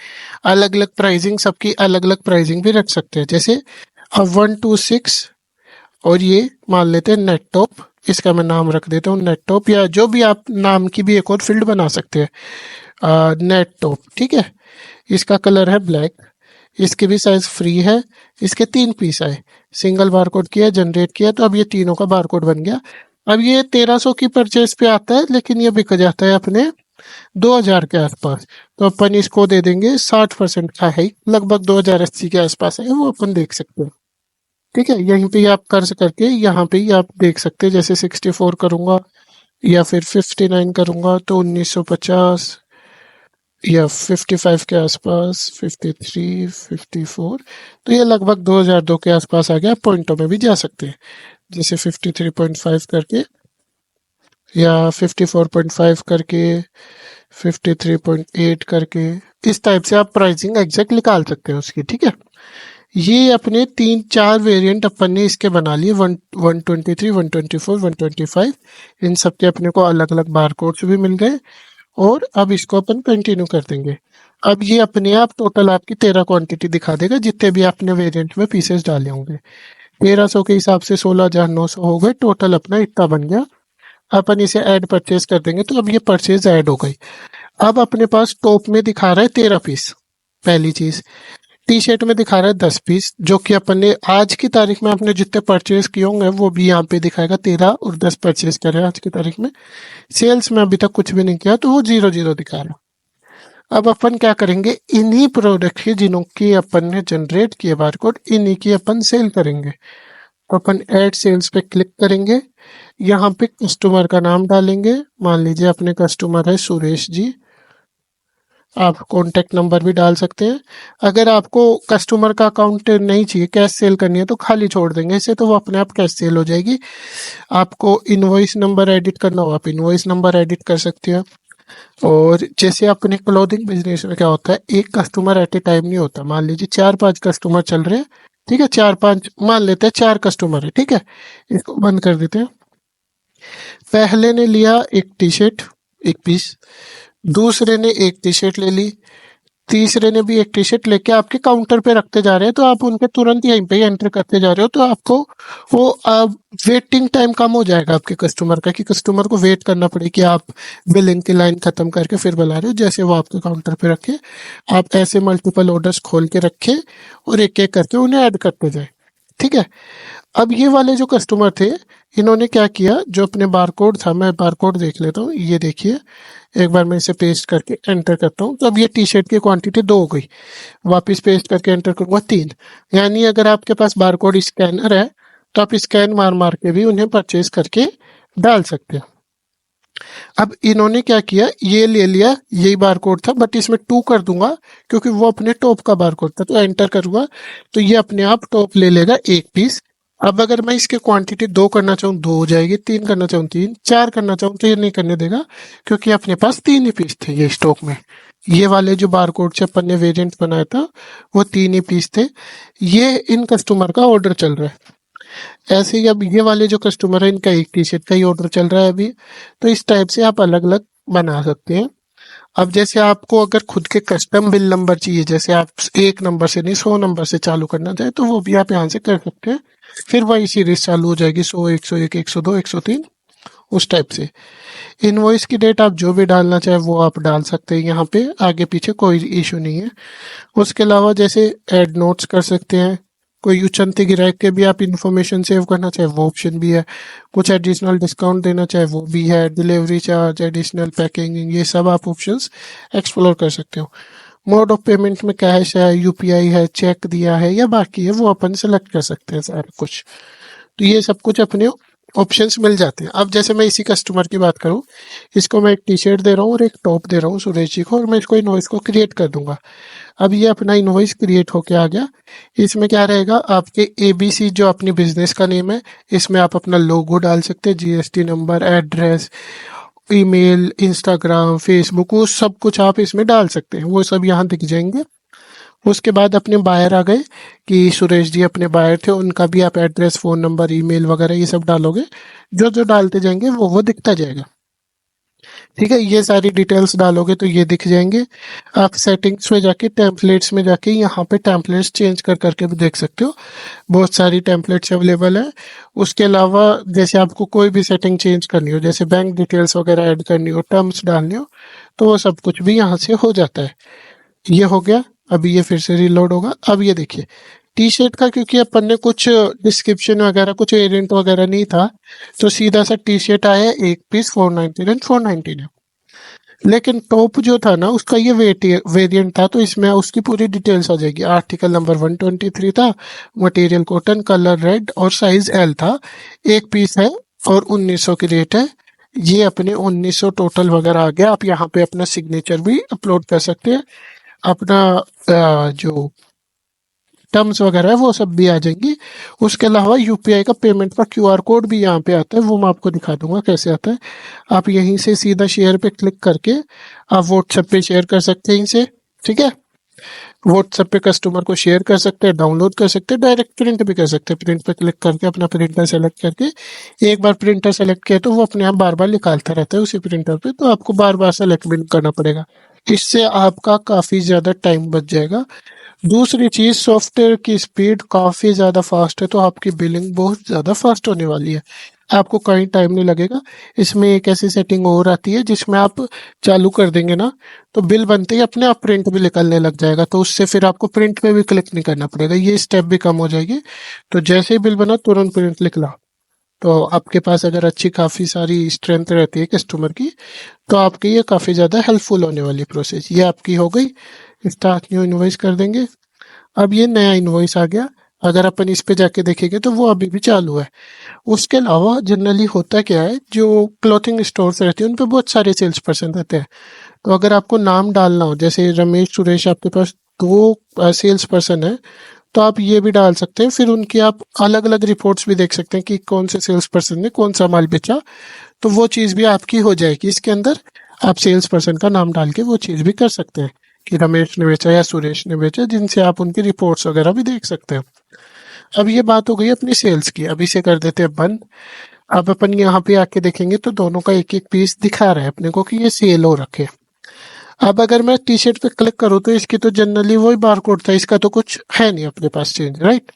अलग अलग प्राइसिंग, सबकी अलग अलग प्राइसिंग भी रख सकते हैं। जैसे अब 126 और ये मान लेते हैं नेट टॉप, इसका मैं नाम रख देता हूँ नेट टॉप, या जो भी आप नाम की भी एक और फील्ड बना सकते हैं, नेट टॉप। ठीक है, इसका कलर है ब्लैक, इसकी भी साइज फ्री है, इसके 3 पीस आए, सिंगल बारकोड किया, जनरेट किया, तो अब ये तीनों का बारकोड बन गया। अब ये 1300 की परचेज पे आता है, लेकिन ये बिक जाता है अपने 2000 के आसपास। तो अपन इसको दे देंगे 60% का है, लगभग 2080 के आसपास है, वो अपन देख सकते हैं। ठीक है, यहीं पे आप कर्ज करके यहाँ पे ही आप देख सकते हैं। जैसे 64 करूंगा या फिर 59 करूंगा तो 1950, या 55 के आसपास, 53, 54, तो ये लगभग 2002 के आसपास आ गया। पॉइंटों में भी जा सकते हैं, जैसे 53.5 करके या 54.5 करके, 53.8 करके, इस टाइप से आप प्राइसिंग एग्जैक्ट निकाल सकते हैं उसकी। ठीक है, ये अपने 3-4 वेरिएंट अपन ने इसके बना लिए, 123, 124, 125, इन सब के अपने को अलग अलग बार कोड्स भी मिल गए। और अब इसको अपन कंटिन्यू कर देंगे। अब ये अपने आप टोटल आपकी 13 क्वांटिटी दिखा देगा, जितने भी आपने वेरिएंट में पीसेस डाले होंगे। 1300 के हिसाब से 16,900 हो गए, टोटल अपना इतना बन गया अपन इसे ऐड परचेज कर देंगे तो अब ये परचेज ऐड हो गई। अब अपने पास टॉप में दिखा रहा है 13 पीस, पहली चीज। टी शर्ट में दिखा रहा है 10 पीस, जो कि अपन ने आज की तारीख में आपने जितने परचेज किए होंगे वो भी यहाँ पे दिखाएगा, 13 और 10 परचेज करे आज की तारीख में। सेल्स में अभी तक कुछ भी नहीं किया तो वो 0 0 दिखा रहा है। अब अपन क्या करेंगे, इन्हीं प्रोडक्ट की जिनों की अपन ने जनरेट किए बारकोड, इन्हीं की अपन सेल करेंगे। तो अपन ऐड सेल्स पे क्लिक करेंगे, यहाँ पे कस्टमर का नाम डालेंगे। मान लीजिए अपने कस्टमर है सुरेश जी। आप कॉन्टेक्ट नंबर भी डाल सकते हैं। अगर आपको कस्टमर का अकाउंट नहीं चाहिए, कैश सेल करनी है, तो खाली छोड़ देंगे इसे, तो वो अपने आप कैश सेल हो जाएगी। आपको इनवॉइस नंबर एडिट करना हो, आप इनवॉइस नंबर एडिट कर सकते हैं। और जैसे अपने क्लोथिंग बिजनेस में क्या होता है, एक कस्टमर एट ए टाइम नहीं होता। मान लीजिए 4 5 कस्टमर चल रहे हैं, ठीक है, 4 5 मान लेते हैं, 4 कस्टमर है, ठीक है, इसको बंद कर देते हैं। पहले ने लिया एक टी शर्ट 1 पीस, दूसरे ने एक टी शर्ट ले ली, तीसरे ने भी एक टी शर्ट लेके आपके काउंटर पे रखते जा रहे हैं, तो आप उनके तुरंत यहीं पे ही एंटर करते जा रहे हो, तो आपको वो वेटिंग टाइम कम हो जाएगा आपके कस्टमर का, कि कस्टमर को वेट करना पड़े कि आप बिलिंग की लाइन खत्म करके फिर बुला रहे हो। जैसे वो आपके काउंटर पे रखे, आप ऐसे मल्टीपल ऑर्डर्स खोल के रखे और एक एक करके उन्हें ऐड करते जाए, ठीक है। अब ये वाले जो कस्टमर थे, इन्होंने क्या किया, जो अपने बारकोड था, मैं बारकोड देख लेता हूँ, ये देखिए, एक बार मैं इसे पेस्ट करके एंटर करता हूँ, तो अब ये टी शर्ट की क्वांटिटी 2 हो गई। वापस पेस्ट करके एंटर करूंगा 3। यानी अगर आपके पास बारकोड स्कैनर है तो आप स्कैन मार मार के भी उन्हें परचेज करके डाल सकते हैं। अब इन्होंने क्या किया, ये ले लिया, यही बारकोड था, बट इसमें 2 कर दूंगा क्योंकि वो अपने टॉप का बारकोड था, तो एंटर करूंगा तो ये अपने आप टॉप ले लेगा 1 पीस। अब अगर मैं इसकी क्वांटिटी 2 करना चाहूँ 2 हो जाएगी, 3 करना चाहूँ 3, 4 करना चाहूँ तो ये नहीं करने देगा, क्योंकि अपने पास 3 ही पीस थे ये स्टॉक में। ये वाले जो बारकोड से अपन ने वेरिएंट बनाया था वो 3 ही पीस थे। ये इन कस्टमर का ऑर्डर चल रहा है। ऐसे ही अब ये वाले जो कस्टमर है, इनका एक टी शर्ट का ही ऑर्डर चल रहा है अभी। तो इस टाइप से आप अलग अलग बना सकते हैं। अब जैसे आपको अगर खुद के कस्टम बिल नंबर चाहिए, जैसे आप 1 नंबर से नहीं 100 नंबर से चालू करना चाहे, तो वो भी आप यहाँ से कर सकते हैं। फिर वही सीरीज चालू हो जाएगी, 100 101 102 103, उस टाइप से। इनवॉइस की डेट आप जो भी डालना चाहे वो आप डाल सकते हैं, यहाँ पे आगे पीछे कोई इशू नहीं है। उसके अलावा जैसे ऐड नोट्स कर सकते हैं, कोई उचंती गिराहक के भी आप इंफॉर्मेशन सेव करना चाहे वो ऑप्शन भी है। कुछ एडिशनल डिस्काउंट देना चाहे वो भी है, डिलीवरी चार्ज, एडिशनल पैकिंग, ये सब आप ऑप्शंस एक्सप्लोर कर सकते हो। मोड ऑफ पेमेंट में कैश है, यूपीआई है, चेक दिया है या बाकी है, वो अपन सेलेक्ट कर सकते हैं सारा कुछ। तो ये सब कुछ अपने ऑप्शंस मिल जाते हैं। अब जैसे मैं इसी कस्टमर की बात करूं, इसको मैं एक टी शर्ट दे रहा हूँ और एक टॉप दे रहा हूँ सुरेश जी को, और मैं इसको इनवॉइस को क्रिएट कर दूंगा। अब ये अपना इनवॉइस क्रिएट होके आ गया। इसमें क्या रहेगा, आपके एबीसी जो अपनी बिजनेस का नेम है, इसमें आप अपना लोगो डाल सकते हैं, GST number, address, email, Instagram, Facebook, वो सब कुछ आप इसमें डाल सकते हैं, वो सब यहाँ दिख जाएंगे। उसके बाद अपने बायर आ गए कि सुरेश जी अपने बायर थे, उनका भी आप एड्रेस, फोन नंबर, ईमेल वगैरह ये सब डालोगे, जो जो डालते जाएंगे वो दिखता जाएगा, ठीक है। ये सारी डिटेल्स डालोगे तो ये दिख जाएंगे। आप सेटिंग्स में जाके, टेम्पलेट्स में जाके, यहाँ पे टेम्पलेट्स चेंज कर करके भी देख सकते हो, बहुत सारी टेम्पलेट्स अवेलेबल है। उसके अलावा जैसे आपको कोई भी सेटिंग चेंज करनी हो, जैसे बैंक डिटेल्स वगैरह ऐड करनी हो, टर्म्स डालनी हो, तो वो सब कुछ भी यहाँ से हो जाता है। ये हो गया। अभी ये फिर से रिलोड होगा। अब ये देखिए टी शर्ट का, क्योंकि अपन ने कुछ डिस्क्रिप्शन वगैरह, कुछ वेरिएंट वगैरह नहीं था, तो सीधा सा टी शर्ट आया 1 पीस 499 है। लेकिन टॉप जो था ना, उसका ये वेरिएंट था, तो इसमें उसकी पूरी डिटेल्स आ जाएगी। आर्टिकल नंबर 123 था, मटेरियल कॉटन, कलर रेड और साइज एल था, 1 पीस है और 1900 की रेट है। ये अपने 1900 टोटल वगैरह आ गया। आप यहाँ पे अपना सिग्नेचर भी अपलोड कर सकते हैं, अपना जो टर्म्स वगैरह है वो सब भी आ जाएंगी। उसके अलावा यूपीआई का पेमेंट का क्यूआर कोड भी यहाँ पे आता है, वो मैं आपको दिखा दूंगा कैसे आता है। आप यहीं से सीधा शेयर पे क्लिक करके आप व्हाट्सएप पे शेयर कर सकते हैं इनसे, ठीक है। व्हाट्सएप पे कस्टमर को शेयर कर सकते हैं, डाउनलोड कर सकते हैं, डायरेक्ट प्रिंट भी कर सकते हैं। प्रिंट पे क्लिक करके अपना प्रिंटर सेलेक्ट करके, एक बार प्रिंटर सेलेक्ट किया तो वो अपने आप बार बार निकालता रहता है उसी प्रिंटर पे, तो आपको बार बार सेलेक्ट भी नहीं करना पड़ेगा। इससे आपका काफी ज्यादा टाइम बच जाएगा। दूसरी चीज, सॉफ्टवेयर की स्पीड काफी ज्यादा फास्ट है, तो आपकी बिलिंग बहुत ज्यादा फास्ट होने वाली है। आपको कहीं टाइम नहीं लगेगा। इसमें एक ऐसी सेटिंग और आती है जिसमें आप चालू कर देंगे ना, तो बिल बनते ही अपने आप प्रिंट भी निकलने लग जाएगा, तो उससे फिर आपको प्रिंट पे भी क्लिक नहीं करना पड़ेगा, ये स्टेप भी कम हो जाएगी। तो जैसे ही बिल बना तुरंत प्रिंट निकला, तो आपके पास अगर अच्छी काफ़ी सारी स्ट्रेंथ रहती है कस्टमर की, तो आपकी ये काफ़ी ज़्यादा हेल्पफुल होने वाली प्रोसेस ये आपकी हो गई। स्टार्ट न्यू इनवॉइस कर देंगे। अब ये नया इनवॉइस आ गया, अगर अपन इस पे जाके देखेंगे तो वो अभी भी चालू है। उसके अलावा जनरली होता क्या है, जो क्लॉथिंग स्टोर्स रहते हैं उन पे बहुत सारे सेल्स पर्सन रहते हैं। तो अगर आपको नाम डालना हो, जैसे रमेश सुरेश आपके पास दो सेल्स पर्सन है, तो आप ये भी डाल सकते हैं, फिर उनकी आप अलग अलग रिपोर्ट्स भी देख सकते हैं कि कौन से सेल्स पर्सन ने कौन सा माल बेचा, तो वो चीज़ भी आपकी हो जाएगी इसके अंदर। आप सेल्स पर्सन का नाम डाल के वो चीज़ भी कर सकते हैं कि रमेश ने बेचा या सुरेश ने बेचा, जिनसे आप उनकी रिपोर्ट्स वगैरह भी देख सकते हैं। अब ये बात हो गई अपनी सेल्स की, अब इसे कर देते हैं बंद। अब अपन यहाँ पे आके देखेंगे तो दोनों का एक एक पीस दिखा रहा है अपने को कि ये सेल हो रखे। अब अगर मैं टी शर्ट पे क्लिक करूँ तो इसकी तो जनरली वही बारकोड था, इसका तो कुछ है नहीं अपने पास चेंज, राइट।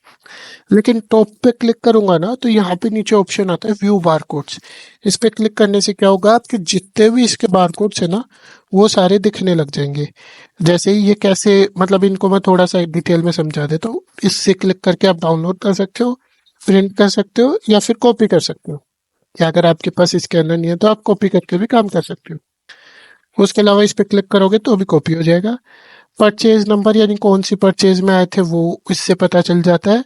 लेकिन टॉप पे क्लिक करूंगा ना, तो यहाँ पे नीचे ऑप्शन आता है व्यू बारकोड्स। इस पे क्लिक करने से क्या होगा, आपके जितने भी इसके बारकोड्स है ना, वो सारे दिखने लग जाएंगे। जैसे ही ये कैसे, मतलब इनको मैं थोड़ा सा डिटेल में समझा देता हूँ। इससे क्लिक करके आप डाउनलोड कर सकते हो, प्रिंट कर सकते हो, या फिर कॉपी कर सकते हो, या अगर आपके पास स्कैनर नहीं है तो आप कॉपी करके भी काम कर सकते हो। उसके अलावा इस पे क्लिक करोगे तो भी कॉपी हो जाएगा। परचेज नंबर यानी कौन सी परचेज में आए थे वो इससे पता चल जाता है।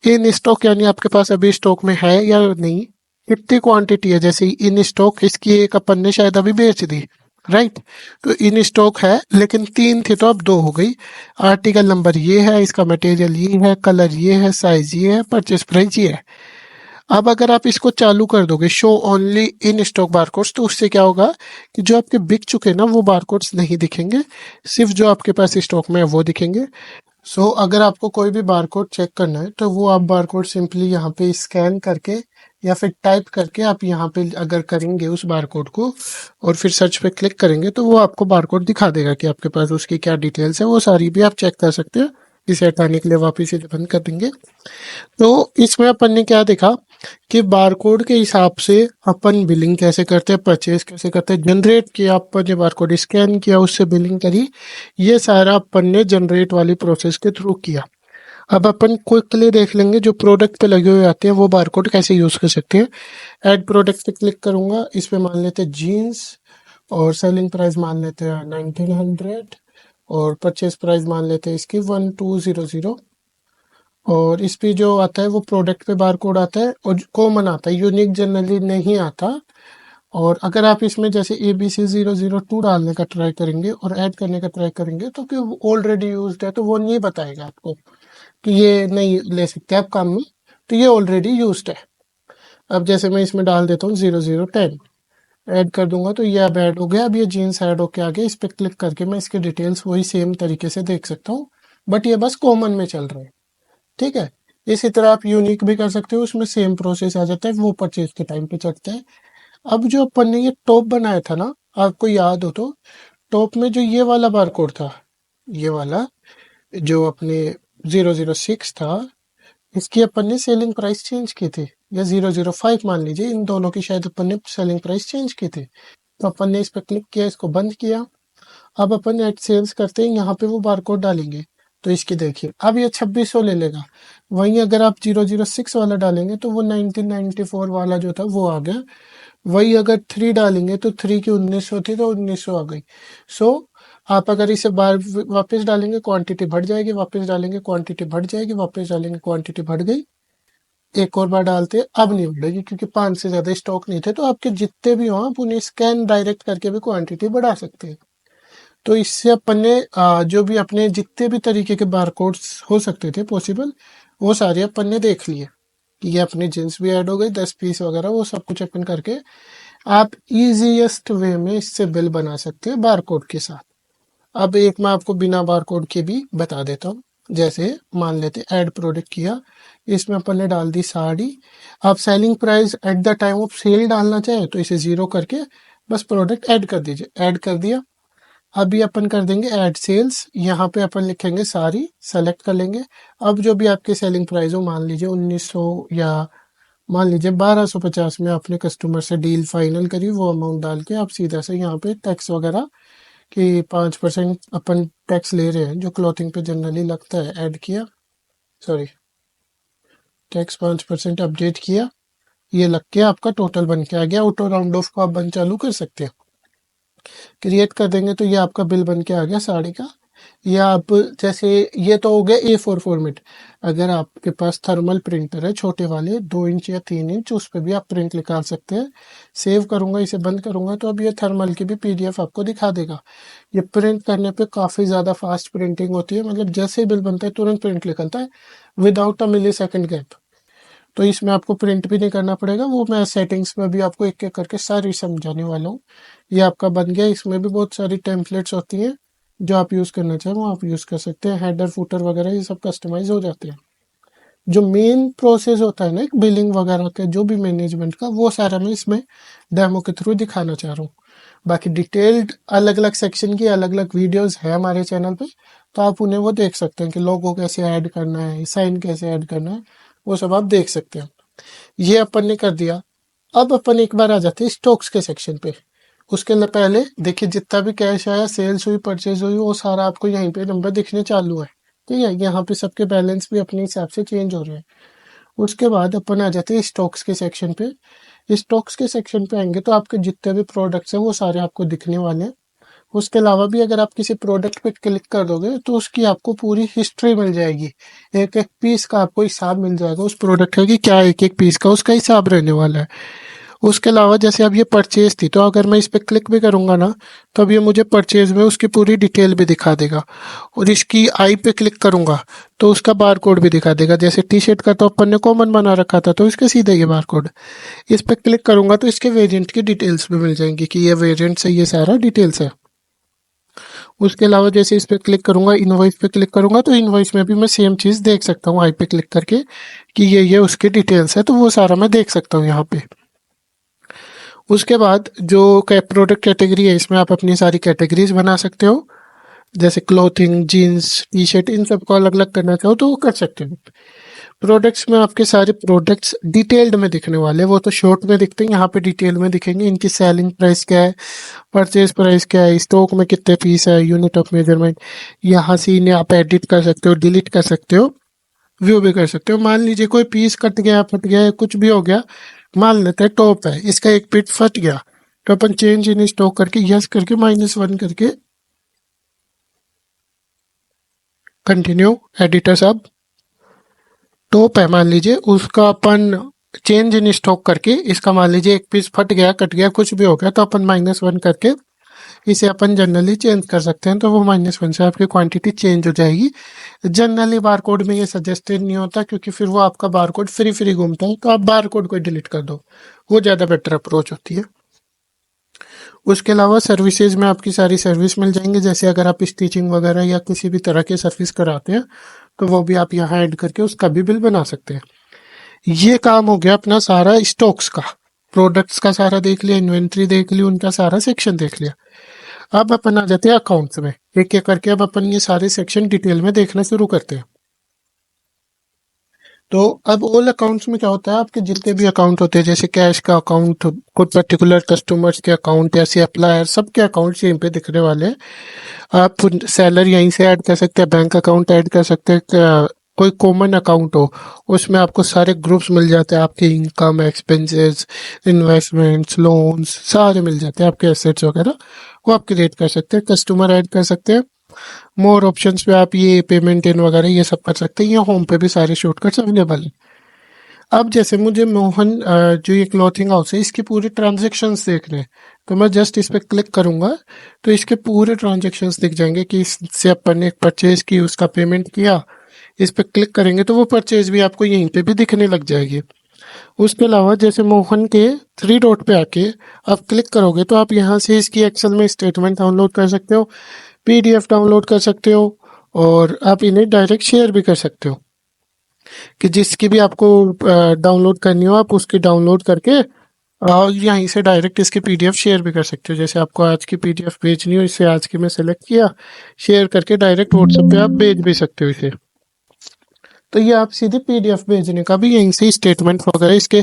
इन स्टॉक यानी आपके पास अभी स्टॉक में है या नहीं, कितनी क्वांटिटी है, जैसे इन स्टॉक इसकी एक अपन ने शायद अभी बेच दी, राइट। तो इन स्टॉक है लेकिन तीन थी तो अब दो हो गई। आर्टिकल नंबर ये है, इसका मटेरियल ये है, कलर ये है, साइज ये है, परचेस प्राइस ये है। अब अगर आप इसको चालू कर दोगे show only in stock barcodes, तो उससे क्या होगा कि जो आपके बिक चुके ना वो बारकोड्स नहीं दिखेंगे, सिर्फ जो आपके पास स्टॉक में है वो दिखेंगे। सो अगर आपको कोई भी बारकोड चेक करना है तो वो आप बारकोड सिंपली यहाँ पे स्कैन करके या फिर टाइप करके आप यहाँ पे अगर करेंगे उस बारकोड को और फिर सर्च पे क्लिक करेंगे, तो वो आपको बारकोड दिखा देगा कि आपके पास उसकी क्या डिटेल्स है, वो सारी भी आप चेक कर सकते हो। इसे हटाने के लिए वापस इसे बंद कर देंगे। तो इसमें अपन ने क्या देखा कि बारकोड के हिसाब से अपन बिलिंग कैसे करते हैं, परचेज कैसे करते हैं, जनरेट किया अपन ने बारकोड, स्कैन किया उससे बिलिंग करी, ये सारा अपन ने जनरेट वाली प्रोसेस के थ्रू किया। अब अपन क्विकली देख लेंगे जो प्रोडक्ट पे लगे हुए आते हैं वो बारकोड कैसे यूज कर सकते हैं। ऐड प्रोडक्ट पे क्लिक करूंगा, इस पे मान लेते हैं जीन्स, और सेलिंग प्राइस मान लेते हैं 1900, और परचेज प्राइस मान लेते हैं इसकी 1200। और इस पे जो आता है वो प्रोडक्ट पे बार कोड आता है और कॉमन आता है, यूनिक जनरली नहीं आता। और अगर आप इसमें जैसे ABC002 डालने का ट्राई करेंगे और ऐड करने का ट्राई करेंगे तो कि ऑलरेडी यूज्ड है तो वो नहीं बताएगा आपको कि ये नहीं ले सकते आप काम में, तो ये ऑलरेडी यूज्ड है। अब जैसे मैं इसमें डाल देता हूँ 0010, ऐड कर दूंगा तो ये अब ऐड हो गया। अब ये जीन्स ऐड होके आ गया, इस पर क्लिक करके मैं इसके डिटेल्स वही सेम तरीके से देख सकता हूँ, बट ये बस कॉमन में चल रहा है, ठीक है। इसी तरह आप यूनिक भी कर सकते हो, उसमें सेम प्रोसेस आ जाता है, वो परचेज के टाइम पे चढ़ता है। अब जो अपन ने ये टॉप बनाया था ना, आपको याद हो तो टॉप में जो ये वाला बारकोड था, ये वाला जो अपने 006 था, इसकी अपन ने सेलिंग प्राइस चेंज की थी, या 005 मान लीजिए, इन दोनों की शायद अपन ने सेलिंग प्राइस चेंज की थी। तो अपन ने इस पर क्लिक किया, इसको बंद किया। अब अपन एड सेल्स करते हैं, यहाँ पे वो बारकोड डालेंगे, तो इसकी देखिए अब ये 2600 ले लेगा। वहीं अगर आप 006 वाला डालेंगे तो वो 1994 वाला जो था वो आ गया। वही अगर 3 डालेंगे तो 3 की 1900 थी तो 1900 आ गई। सो आप अगर इसे बार वापस डालेंगे क्वांटिटी बढ़ जाएगी, वापस डालेंगे क्वांटिटी बढ़ जाएगी, वापस डालेंगे क्वांटिटी बढ़ गई। एक और बार डालते हैं, अब नहीं बढ़ेगी क्योंकि 5 से ज़्यादा स्टॉक नहीं थे, तो आपके जितने भी हो आप उन्हें स्कैन डायरेक्ट करके भी क्वांटिटी बढ़ा सकते हैं। तो इससे अपन ने जो भी अपने जितने भी तरीके के बारकोड्स हो सकते थे पॉसिबल, वो सारे अपन ने देख लिए कि ये अपनी जींस भी ऐड हो गई, 10 पीस वगैरह, वो सब कुछ अपन करके आप इजीएस्ट वे में इससे बिल बना सकते हैं बारकोड के साथ। अब एक मैं आपको बिना बारकोड के भी बता देता हूँ। जैसे मान लेते ऐड प्रोडक्ट किया, इसमें अपन ने डाल दी साड़ी। आप selling price at the time of sale डालना चाहे तो इसे 0 करके बस प्रोडक्ट ऐड कर दीजिए, ऐड कर दिया। अभी अपन कर देंगे ऐड सेल्स, यहाँ पे अपन लिखेंगे सारी, सेलेक्ट कर लेंगे। अब जो भी आपकी सेलिंग प्राइस हो, मान लीजिए 1900 या मान लीजिए 1250 में आपने कस्टमर से डील फाइनल करी, वो अमाउंट डाल के आप सीधा से यहाँ पे टैक्स वगैरह कि 5% अपन टैक्स ले रहे हैं जो क्लॉथिंग पे जनरली लगता है, ऐड किया, सॉरी टैक्स 5% अपडेट किया, ये लग के आपका टोटल बन के आ गया। ऑटो राउंड ऑफ को आप बंद चालू कर सकते हैं, क्रिएट कर देंगे तो ये आपका बिल बन के आ गया साड़ी का। या आप जैसे ये तो हो गया A4 फॉर्मेट। अगर आपके पास थर्मल प्रिंटर है छोटे वाले 2 इंच या 3 इंच, उस पर भी आप प्रिंट निकाल सकते हैं। सेव करूंगा, इसे बंद करूंगा तो अब ये थर्मल की भी PDF आपको दिखा देगा। ये प्रिंट करने पे काफ़ी ज़्यादा फास्ट प्रिंटिंग होती है, मतलब जैसे ही बिल बनता है तुरंत प्रिंट निकलता है without a millisecond gap. तो इसमें आपको प्रिंट भी नहीं करना पड़ेगा, वो मैं सेटिंग्स में भी आपको एक एक करके सारी समझाने वाला हूँ। ये आपका बन गया। इसमें भी बहुत सारी टेम्पलेट्स होती हैं जो आप यूज़ करना चाहें वो आप यूज़ कर सकते हैं। हेडर फुटर वगैरह ये सब कस्टमाइज हो जाते हैं। जो मेन प्रोसेस होता है ना एक बिलिंग वगैरह का, जो भी मैनेजमेंट का, वो सारा मैं इसमें डेमो के थ्रू दिखाना चाह रहा हूँ। बाकी डिटेल्ड अलग अलग सेक्शन की अलग अलग वीडियोस है हमारे चैनल पे, तो आप उन्हें वो देख सकते हैं कि लोगो कैसे ऐड करना है, साइन कैसे ऐड करना है, वो सब आप देख सकते हैं। ये अपन ने कर दिया। अब अपन एक बार आ जाते हैं स्टॉक्स के सेक्शन पे। उसके लिए पहले देखिए जितना भी कैश आया, सेल्स हुई, परचेज हुई, वो सारा आपको यहीं पे नंबर दिखने चालू है। ठीक है, यहाँ पे सबके बैलेंस भी अपने हिसाब से चेंज हो रहे हैं। उसके बाद अपन आ जाते हैं स्टॉक्स के सेक्शन पे। स्टॉक्स के सेक्शन पे आएंगे तो आपके जितने भी प्रोडक्ट्स हैं वो सारे आपको दिखने वाले हैं। उसके अलावा भी अगर आप किसी प्रोडक्ट पे क्लिक कर दोगे तो उसकी आपको पूरी हिस्ट्री मिल जाएगी। एक एक पीस का आपको हिसाब मिल जाएगा उस प्रोडक्ट का कि क्या एक एक पीस का उसका हिसाब रहने वाला है। उसके अलावा जैसे अब ये परचेज थी, तो अगर मैं इस पे क्लिक भी करूंगा ना, तो अब ये मुझे परचेज में उसकी पूरी डिटेल भी दिखा देगा। और इसकी आई पे क्लिक करूंगा तो उसका बार कोड भी दिखा देगा। जैसे टी शर्ट का तो अपन ने कॉमन बना रखा था तो इसके सीधे ये बार कोड। इस पे क्लिक करूंगा तो इसके वेरिएंट की डिटेल्स भी मिल जाएंगी कि ये वेरिएंट से ये सारा डिटेल्स है। उसके अलावा जैसे इस पे क्लिक करूंगा, इनवॉइस पे क्लिक करूंगा तो इनवॉइस में भी मैं सेम चीज देख सकता हूँ आई पे क्लिक करके कि ये उसके डिटेल्स है, तो वो सारा मैं देख सकता हूँ यहाँ पे। उसके बाद जो प्रोडक्ट कैटेगरी है, इसमें आप अपनी सारी कैटेगरीज बना सकते हो। जैसे क्लोथिंग, जीन्स, टी शर्ट, इन सबको अलग अलग करना चाहो तो वो कर सकते हो। प्रोडक्ट्स में आपके सारे प्रोडक्ट्स डिटेल्ड में दिखने वाले, वो तो शॉर्ट में दिखते हैं, यहाँ पे डिटेल में दिखेंगे। इनकी सेलिंग प्राइस क्या है, परचेज प्राइस क्या है, स्टॉक में कितने पीस है, यूनिट ऑफ मेजरमेंट। यहाँ से इन्हें आप एडिट कर सकते हो, डिलीट कर सकते हो, व्यू भी कर सकते हो। मान लीजिए कोई पीस कट गया, फट गया, कुछ भी हो गया, मान लेते हैं टॉप है, इसका एक पीस फट गया, तो अपन चेंज इन स्टॉक करके यस करके -1 करके कंटिन्यू। एडिटर साहब टॉप है मान लीजिए, उसका अपन चेंज इन स्टॉक करके, इसका मान लीजिए एक पीस फट गया, कट गया, कुछ भी हो गया, तो अपन -1 करके इसे अपन जनरली चेंज कर सकते हैं। तो वो -1 से आपकी क्वांटिटी चेंज हो जाएगी। जनरली बारकोड में ये सजेस्टेड नहीं होता क्योंकि फिर वो आपका बारकोड फ्री फ्री घूमता है, तो आप बारकोड को डिलीट कर दो, वो ज़्यादा बेटर अप्रोच होती है। उसके अलावा सर्विसेज में आपकी सारी सर्विस मिल जाएंगे। जैसे अगर आप स्टिचिंग वगैरह या किसी भी तरह के सर्विस कराते हैं तो वो भी आप यहाँ ऐड करके उसका भी बिल बना सकते हैं। ये काम हो गया अपना सारा स्टॉक्स का। प्रोडक्ट्स का सारा देख लिया, इन्वेंट्री देख ली, उनका सारा सेक्शन देख लिया। अब अपन आ जाते हैं अकाउंट्स में, एक एक करके अब अपन ये सारे सेक्शन डिटेल में देखना शुरू करते हैं। तो अब ऑल अकाउंट्स में क्या होता है, आपके जितने भी अकाउंट होते हैं, जैसे कैश का अकाउंट, कोई पर्टिकुलर कस्टमर्स के अकाउंट या सप्लायर, सबके अकाउंट्स यहीं पे दिखने वाले हैं। आप सेलर यहीं से ऐड कर सकते हैं, बैंक अकाउंट ऐड कर सकते हैं, कोई कॉमन अकाउंट हो उसमें आपको सारे ग्रुप्स मिल जाते हैं, आपके इनकम, एक्सपेंसेस, इन्वेस्टमेंट्स, लोन्स सारे मिल जाते हैं, आपके एसेट्स वगैरह वो आप क्रिएट कर सकते हैं। कस्टमर ऐड कर सकते हैं। मोर ऑप्शंस पे आप ये पेमेंट इन वगैरह ये सब कर सकते हैं। ये होम पे भी सारे शॉर्टकट्स अवेलेबल हैं। अब जैसे मुझे मोहन जो ये क्लॉथिंग हाउस है इसके पूरे ट्रांजेक्शन्स देखने हैं, तो मैं जस्ट इस पर क्लिक करूंगा तो इसके पूरे ट्रांजेक्शन्स दिख जाएंगे कि इससे अपन ने एक परचेज की, उसका पेमेंट किया। इस पर क्लिक करेंगे तो वो परचेज भी आपको यहीं पे भी दिखने लग जाएगी। उसके अलावा जैसे मोहन के 3 डॉट पे आके आप क्लिक करोगे तो आप यहाँ से इसकी एक्सेल में स्टेटमेंट डाउनलोड कर सकते हो, PDF डाउनलोड कर सकते हो, और आप इन्हें डायरेक्ट शेयर भी कर सकते हो कि जिसकी भी आपको डाउनलोड करनी हो आप उसकी डाउनलोड करके यहीं से डायरेक्ट इसकी PDF शेयर भी कर सकते हो। जैसे आपको आज की PDF भेजनी हो, इससे आज की मैं सेलेक्ट किया, शेयर करके डायरेक्ट WhatsApp पे आप भेज भी सकते हो इसे। तो ये आप सीधे पीडीएफ भेजने का भी यहीं से स्टेटमेंट वगैरह इसके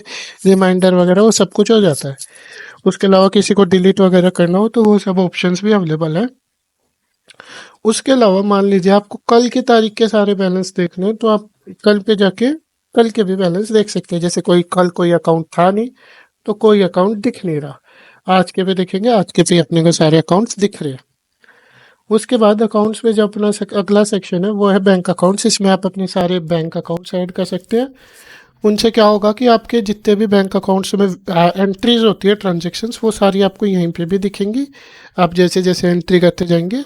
रिमाइंडर वगैरह वो सब कुछ हो जाता है। उसके अलावा किसी को डिलीट वगैरह करना हो तो वो सब ऑप्शंस भी अवेलेबल है। उसके अलावा मान लीजिए आपको कल की तारीख के सारे बैलेंस देखने हैं तो आप कल पे जाके कल के भी बैलेंस देख सकते हैं। जैसे कल कोई अकाउंट था नहीं तो कोई अकाउंट दिख नहीं रहा, आज के भी देखेंगे, आज के भी अपने को सारे अकाउंट्स दिख रहे हैं। उसके बाद अकाउंट्स में जो अपना अगला सेक्शन है वो है बैंक अकाउंट्स। इसमें आप अपने सारे बैंक अकाउंट्स ऐड कर सकते हैं। उनसे क्या होगा कि आपके जितने भी बैंक अकाउंट्स में एंट्रीज होती है, ट्रांजेक्शन्स, वो सारी आपको यहीं पे भी दिखेंगी। आप जैसे जैसे एंट्री करते जाएंगे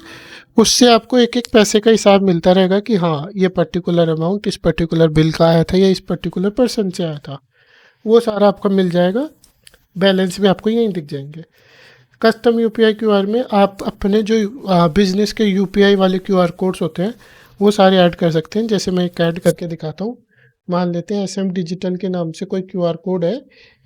उससे आपको एक एक पैसे का हिसाब मिलता रहेगा कि हाँ ये पर्टिकुलर अमाउंट इस पर्टिकुलर बिल का आया था या इस पर्टिकुलर पर्सन से आया था, वो सारा आपको मिल जाएगा। बैलेंस भी आपको यहीं दिख जाएंगे। कस्टम यूपीआई क्यूआर में आप अपने जो बिजनेस के यूपीआई वाले क्यूआर कोड्स होते हैं वो सारे ऐड कर सकते हैं। जैसे मैं एक ऐड करके दिखाता हूँ। मान लेते हैं SM डिजिटल के नाम से कोई क्यूआर कोड है,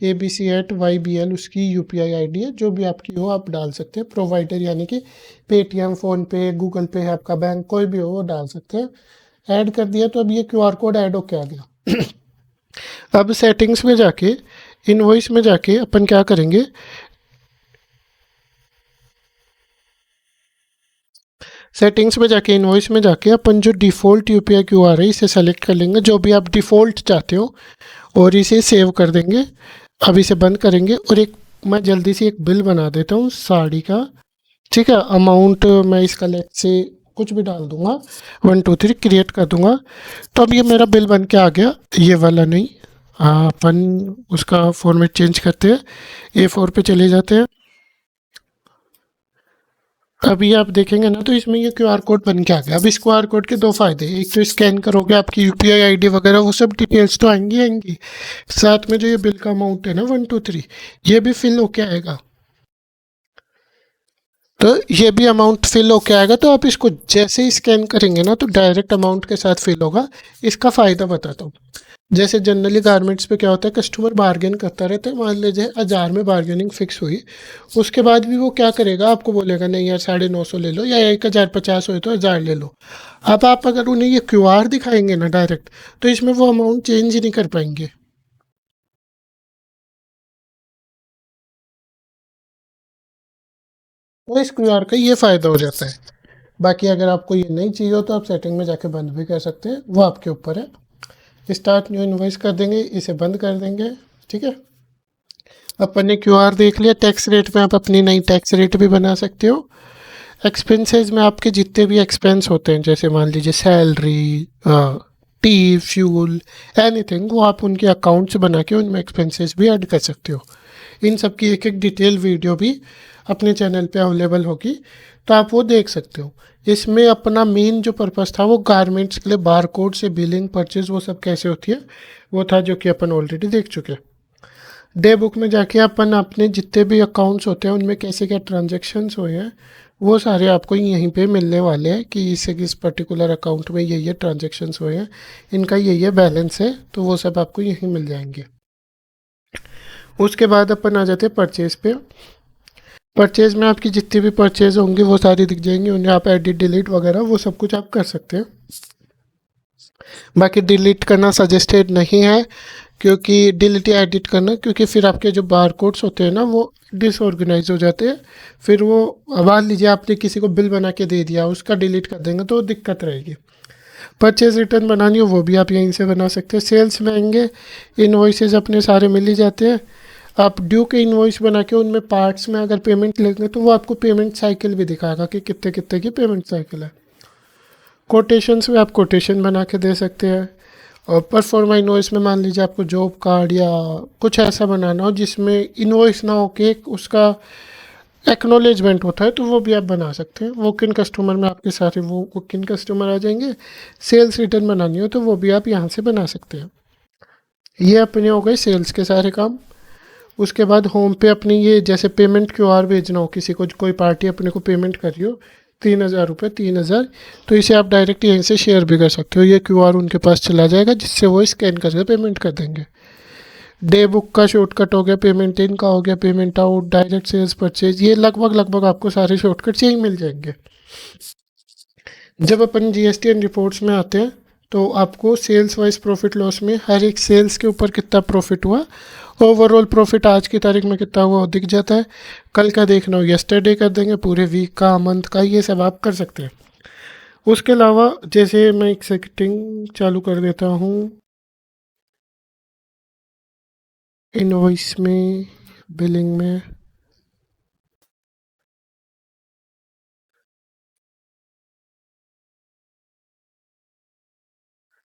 ABC@YBL उसकी यूपीआई आईडी है, जो भी आपकी हो आप डाल सकते हैं। प्रोवाइडर यानी कि पेटीएम, फ़ोनपे, गूगल पे है, आपका बैंक कोई भी हो वो डाल सकते हैं। ऐड कर दिया तो अब ये क्यूआर कोड ऐड होके आ गया। अब सेटिंग्स में जाके इनवॉइस में जाके अपन क्या करेंगे, सेटिंग्स में जाके इनवॉइस में जाके अपन जो डिफ़ॉल्ट यूपीआई क्यूआर है इसे सेलेक्ट कर लेंगे, जो भी आप डिफ़ॉल्ट चाहते हो, और इसे सेव कर देंगे। अब इसे बंद करेंगे और एक मैं जल्दी से एक बिल बना देता हूँ साड़ी का। ठीक है, अमाउंट मैं इसका लेट से कुछ भी डाल दूंगा, 1 2 3 क्रिएट कर दूंगा। तो अब ये मेरा बिल बन के आ गया, ये वाला नहीं। अपन उसका फॉर्मेट चेंज करते हैं, A4 पे चले जाते हैं। अभी आप देखेंगे ना तो इसमें ये क्यूआर कोड बन के आ गया। अब इस क्यूआर कोड के दो फायदे, एक तो स्कैन करोगे आपकी यूपीआई आईडी वगैरह वो सब डिटेल्स तो आएंगी आएंगी, साथ में जो ये बिल का अमाउंट है ना 1 2 3 ये भी फिल होके आएगा। तो ये भी अमाउंट फिल होके आएगा। तो आप इसको जैसे ही स्कैन करेंगे ना तो डायरेक्ट अमाउंट के साथ फिल होगा। इसका फ़ायदा बताता हूँ। जैसे जनरली गारमेंट्स पे क्या होता है, कस्टमर बार्गेन करता रहता है। मान लीजिए 1000 में बार्गेनिंग फिक्स हुई, उसके बाद भी वो क्या करेगा, आपको बोलेगा नहीं यार 950 ले लो या 1050 हो तो 1000 ले लो। अब आप अगर उन्हें ये क्यूआर दिखाएंगे ना डायरेक्ट तो इसमें वो अमाउंट चेंज ही नहीं कर पाएंगे। तो इस क्यूआर का ये फ़ायदा हो जाता है। बाकी अगर आपको ये नहीं चाहिए हो तो आप सेटिंग में जाके बंद भी कर सकते हैं, वो आपके ऊपर है। स्टार्ट न्यू इनवॉइस कर देंगे, इसे बंद कर देंगे। ठीक है, अपन ने क्यूआर देख लिया। टैक्स रेट में आप अपनी नई टैक्स रेट भी बना सकते हो। एक्सपेंसेस में आपके जितने भी एक्सपेंस होते हैं, जैसे मान लीजिए सैलरी, टी, फ्यूल, एनीथिंग, वो आप उनके अकाउंट्स बना के उनमें एक्सपेंसेस भी ऐड कर सकते हो। इन सब की एक एक डिटेल वीडियो भी अपने चैनल पे अवेलेबल होगी, तो आप वो देख सकते हो। इसमें अपना मेन जो पर्पस था वो गारमेंट्स के लिए बार कोड से बिलिंग, परचेज, वो सब कैसे होती है वो था, जो कि अपन ऑलरेडी देख चुके हैं। डे बुक में जाके अपन अपने जितने भी अकाउंट्स होते हैं उनमें कैसे क्या ट्रांजेक्शन्स हुए हैं वो सारे आपको यहीं पे मिलने वाले हैं कि इस पर्टिकुलर अकाउंट में ये ट्रांजेक्शन्स हुए हैं, इनका ये बैलेंस है, तो वो सब आपको यहीं मिल जाएंगे। उसके बाद अपन आ जाते हैं परचेज़ पे। परचेज़ में आपकी जितनी भी परचेज़ होंगी वो सारी दिख जाएंगी, उन्हें आप एडिट डिलीट वगैरह वो सब कुछ आप कर सकते हैं। बाकी डिलीट करना सजेस्टेड नहीं है, क्योंकि डिलीट या एडिट करना, क्योंकि फिर आपके जो बार कोड्स होते हैं ना वो डिसऑर्गेनाइज हो जाते हैं। फिर वो मान लीजिए आपने किसी को बिल बना के दे दिया, उसका डिलीट कर देंगे तो दिक्कत रहेगी। परचेज रिटर्न बनानी हो वो भी आप यहीं से बना सकते हैं। सेल्स में आएंगे, इन्वॉइसेस अपने सारे मिल ही जाते हैं। आप ड्यू के इन्वॉइस बना के उनमें पार्ट्स में अगर पेमेंट लेंगे तो वो आपको पेमेंट साइकिल भी दिखाएगा कि कितने कितने की पेमेंट साइकिल है। कोटेशंस में आप कोटेशन बना के दे सकते हैं। और परफॉर्मा इन्वॉइस में मान लीजिए आपको जॉब कार्ड या कुछ ऐसा बनाना हो जिसमें इन्वॉइस ना हो के उसका एक्नॉलेजमेंट होता है, तो वो भी आप बना सकते हैं। वो किन कस्टमर में आपके सारे वो किन कस्टमर आ जाएंगे। सेल्स रिटर्न बनानी हो तो वो भी आप यहाँ से बना सकते हैं। ये अपने हो गए सेल्स के सारे काम। उसके बाद होम पे अपनी ये जैसे पेमेंट क्यूआर भेजना हो किसी को, कोई पार्टी अपने को पेमेंट करी हो 3000 रुपये, 3000, तो इसे आप डायरेक्ट यहीं से शेयर भी कर सकते हो। ये क्यूआर उनके पास चला जाएगा जिससे वो स्कैन करके पेमेंट कर देंगे। डे बुक का शॉर्टकट हो गया, पेमेंट इन का हो गया, payment out, direct sales, purchase, ये लगभग आपको सारे शॉर्टकट्स यहीं मिल जाएंगे। जब अपन जीएसटी एंड रिपोर्ट्स में आते हैं तो आपको सेल्स वाइज प्रॉफिट लॉस में हर एक सेल्स के ऊपर कितना प्रॉफिट हुआ, ओवरऑल प्रॉफिट आज की तारीख में कितना हुआ वो दिख जाता है। कल का देखना हो यस्टरडे कर देंगे, पूरे वीक का, मंथ का, ये सब आप कर सकते हैं। उसके अलावा जैसे मैं एक सेटिंग चालू कर देता हूँ इनवॉइस में, बिलिंग में,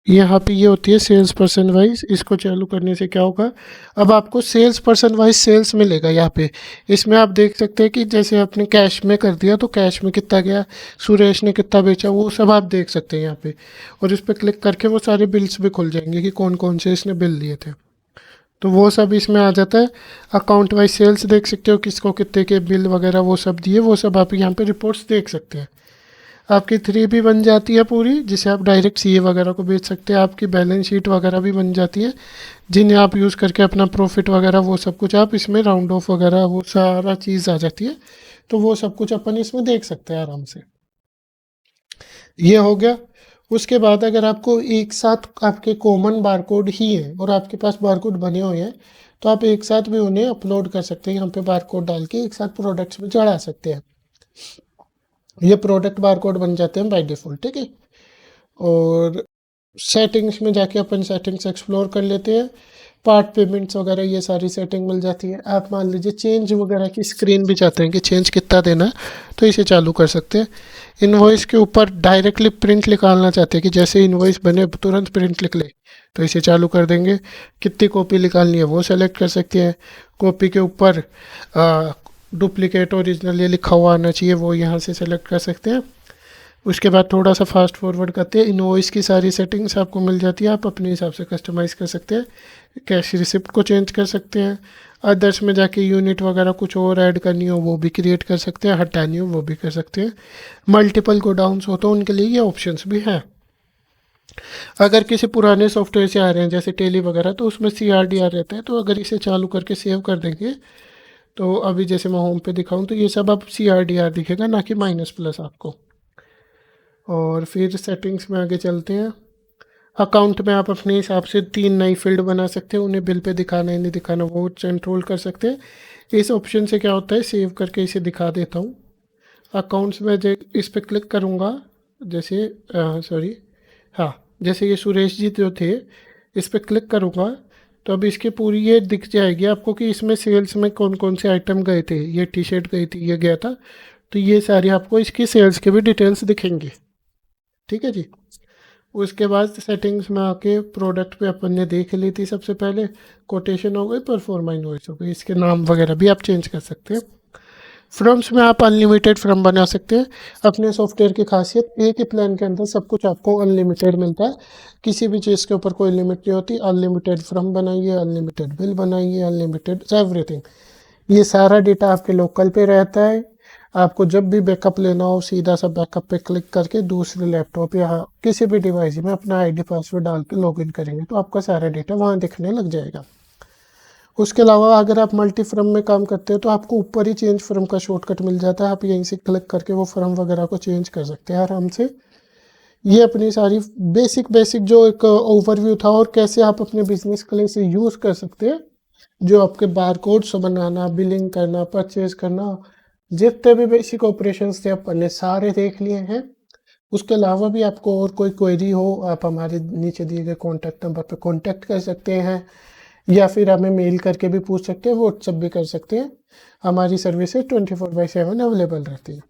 यहाँ पे ये होती है सेल्स पर्सन वाइज। इसको चालू करने से क्या होगा, अब आपको सेल्स पर्सन वाइज सेल्स मिलेगा यहाँ पे। इसमें आप देख सकते हैं कि जैसे आपने कैश में कर दिया तो कैश में कितना गया, सुरेश ने कितना बेचा, वो सब आप देख सकते हैं यहाँ पे। और इस पर क्लिक करके वो सारे बिल्स भी खुल जाएंगे कि कौन कौन से इसने बिल लिए थे, तो वो सब इसमें आ जाता है। अकाउंट वाइज सेल्स देख सकते हो, किसको कितने के बिल वगैरह वो सब दिए, वो सब आप यहाँ पे रिपोर्ट्स देख सकते हैं। आपकी 3 भी बन जाती है पूरी, जिसे आप डायरेक्ट सीए वगैरह को बेच सकते हैं। आपकी बैलेंस शीट वगैरह भी बन जाती है, जिन्हें आप यूज़ करके अपना प्रॉफिट वगैरह वो सब कुछ आप इसमें राउंड ऑफ वगैरह वो सारा चीज़ आ जाती है। तो वो सब कुछ अपन इसमें देख सकते हैं आराम से। ये हो गया। उसके बाद अगर आपको एक साथ आपके कॉमन बारकोड ही हैं और आपके पास बारकोड बने हुए हैं, तो आप एक साथ भी उन्हें अपलोड कर सकते हैं। यहाँ पे बारकोड डाल के एक साथ प्रोडक्ट्स में चढ़ा सकते हैं। ये प्रोडक्ट बारकोड बन जाते हैं बाय डिफ़ॉल्ट, ठीक है। और सेटिंग्स में जाके अपन सेटिंग्स एक्सप्लोर कर लेते हैं। पार्ट पेमेंट्स वगैरह ये सारी सेटिंग मिल जाती है। आप मान लीजिए चेंज वगैरह की स्क्रीन भी चाहते हैं कि चेंज कितना देना है, तो इसे चालू कर सकते हैं। इनवॉइस के ऊपर डायरेक्टली प्रिंट निकालना चाहते हैं कि जैसे इनवॉइस बने तुरंत प्रिंट निकले, तो इसे चालू कर देंगे। कितनी कॉपी निकालनी है वो सेलेक्ट कर सकते हैं। कॉपी के ऊपर डुप्लीकेट ओरिजिनल ये लिखा हुआ आना चाहिए, वो यहाँ से सेलेक्ट कर सकते हैं। उसके बाद थोड़ा सा फास्ट फॉरवर्ड करते हैं। इनवॉइस की सारी सेटिंग्स आपको मिल जाती है, आप अपने हिसाब से कस्टमाइज़ कर सकते हैं। कैश रिसिप्ट को चेंज कर सकते हैं। अदर्स में जाके यूनिट वगैरह कुछ और ऐड करनी हो वो भी क्रिएट कर सकते हैं, हटानी हो वो भी कर सकते हैं। मल्टीपल गोडाउंस हो तो उनके लिए ये ऑप्शंस भी हैं। अगर किसी पुराने सॉफ्टवेयर से आ रहे हैं जैसे टेली वगैरह, तो उसमें CRDR रहता है, तो अगर इसे चालू करके सेव कर देंगे तो अभी जैसे मैं होम पे दिखाऊं तो ये सब अब CRDR दिखेगा, ना कि माइनस प्लस आपको। और फिर सेटिंग्स में आगे चलते हैं। अकाउंट में आप अपने हिसाब से 3 नई फील्ड बना सकते हैं, उन्हें बिल पे दिखाना है नहीं दिखाना वो कंट्रोल कर सकते हैं। इस ऑप्शन से क्या होता है, सेव करके इसे दिखा देता हूँ। अकाउंट्स में इस पर क्लिक करूँगा, जैसे सॉरी, हाँ, जैसे ये सुरेश जी जो थे, इस पर क्लिक करूँगा तो अब इसकी पूरी ये दिख जाएगी आपको कि इसमें सेल्स में कौन कौन से आइटम गए थे। ये टी-शर्ट गई थी, ये गया था, तो ये सारी आपको इसकी सेल्स के भी डिटेल्स दिखेंगे, ठीक है जी। उसके बाद सेटिंग्स में आके प्रोडक्ट पे अपन ने देख ली थी सबसे पहले, कोटेशन हो गई, परफॉर्मा इनवॉइस हो गई, इसके नाम वगैरह भी आप चेंज कर सकते हैं। फ्रॉम्स में आप अनलिमिटेड फ्रॉम बना सकते हैं। अपने सॉफ्टवेयर की खासियत एक ही प्लान के अंदर सब कुछ आपको अनलिमिटेड मिलता है, किसी भी चीज़ के ऊपर कोई लिमिट नहीं होती। अनलिमिटेड फ्रॉम बनाइए, अनलिमिटेड बिल बनाइए, अनलिमिटेड एवरीथिंग। ये सारा डेटा आपके लोकल पे रहता है। आपको जब भी बैकअप लेना हो सीधा सा बैकअप पे क्लिक करके दूसरे लैपटॉप या किसी भी डिवाइस में अपना आईडी पासवर्ड डाल के लॉगिन करेंगे तो आपका सारा डेटा वहाँ दिखने लग जाएगा। उसके अलावा अगर आप मल्टी फ्रम में काम करते हैं तो आपको ऊपर ही चेंज फ्रम का शॉर्टकट मिल जाता है, आप यहीं से क्लिक करके वो फ्रम वगैरह को चेंज कर सकते हैं आराम से। ये अपनी सारी बेसिक बेसिक जो एक ओवरव्यू था और कैसे आप अपने बिजनेस के लिए इसे यूज़ कर सकते हैं। जो आपके बारकोड्स बनाना, बिलिंग करना, परचेज करना, जितने भी बेसिक ऑपरेशंस थे अपन ने सारे देख लिए हैं। उसके अलावा भी आपको और कोई क्वेरी हो आप हमारे नीचे दिए गए कॉन्टैक्ट नंबर पर कॉन्टैक्ट कर सकते हैं, या फिर हमें मेल करके भी पूछ सकते हैं, व्हाट्सएप भी कर सकते हैं। हमारी सर्विसेज 24/7 अवेलेबल रहती है।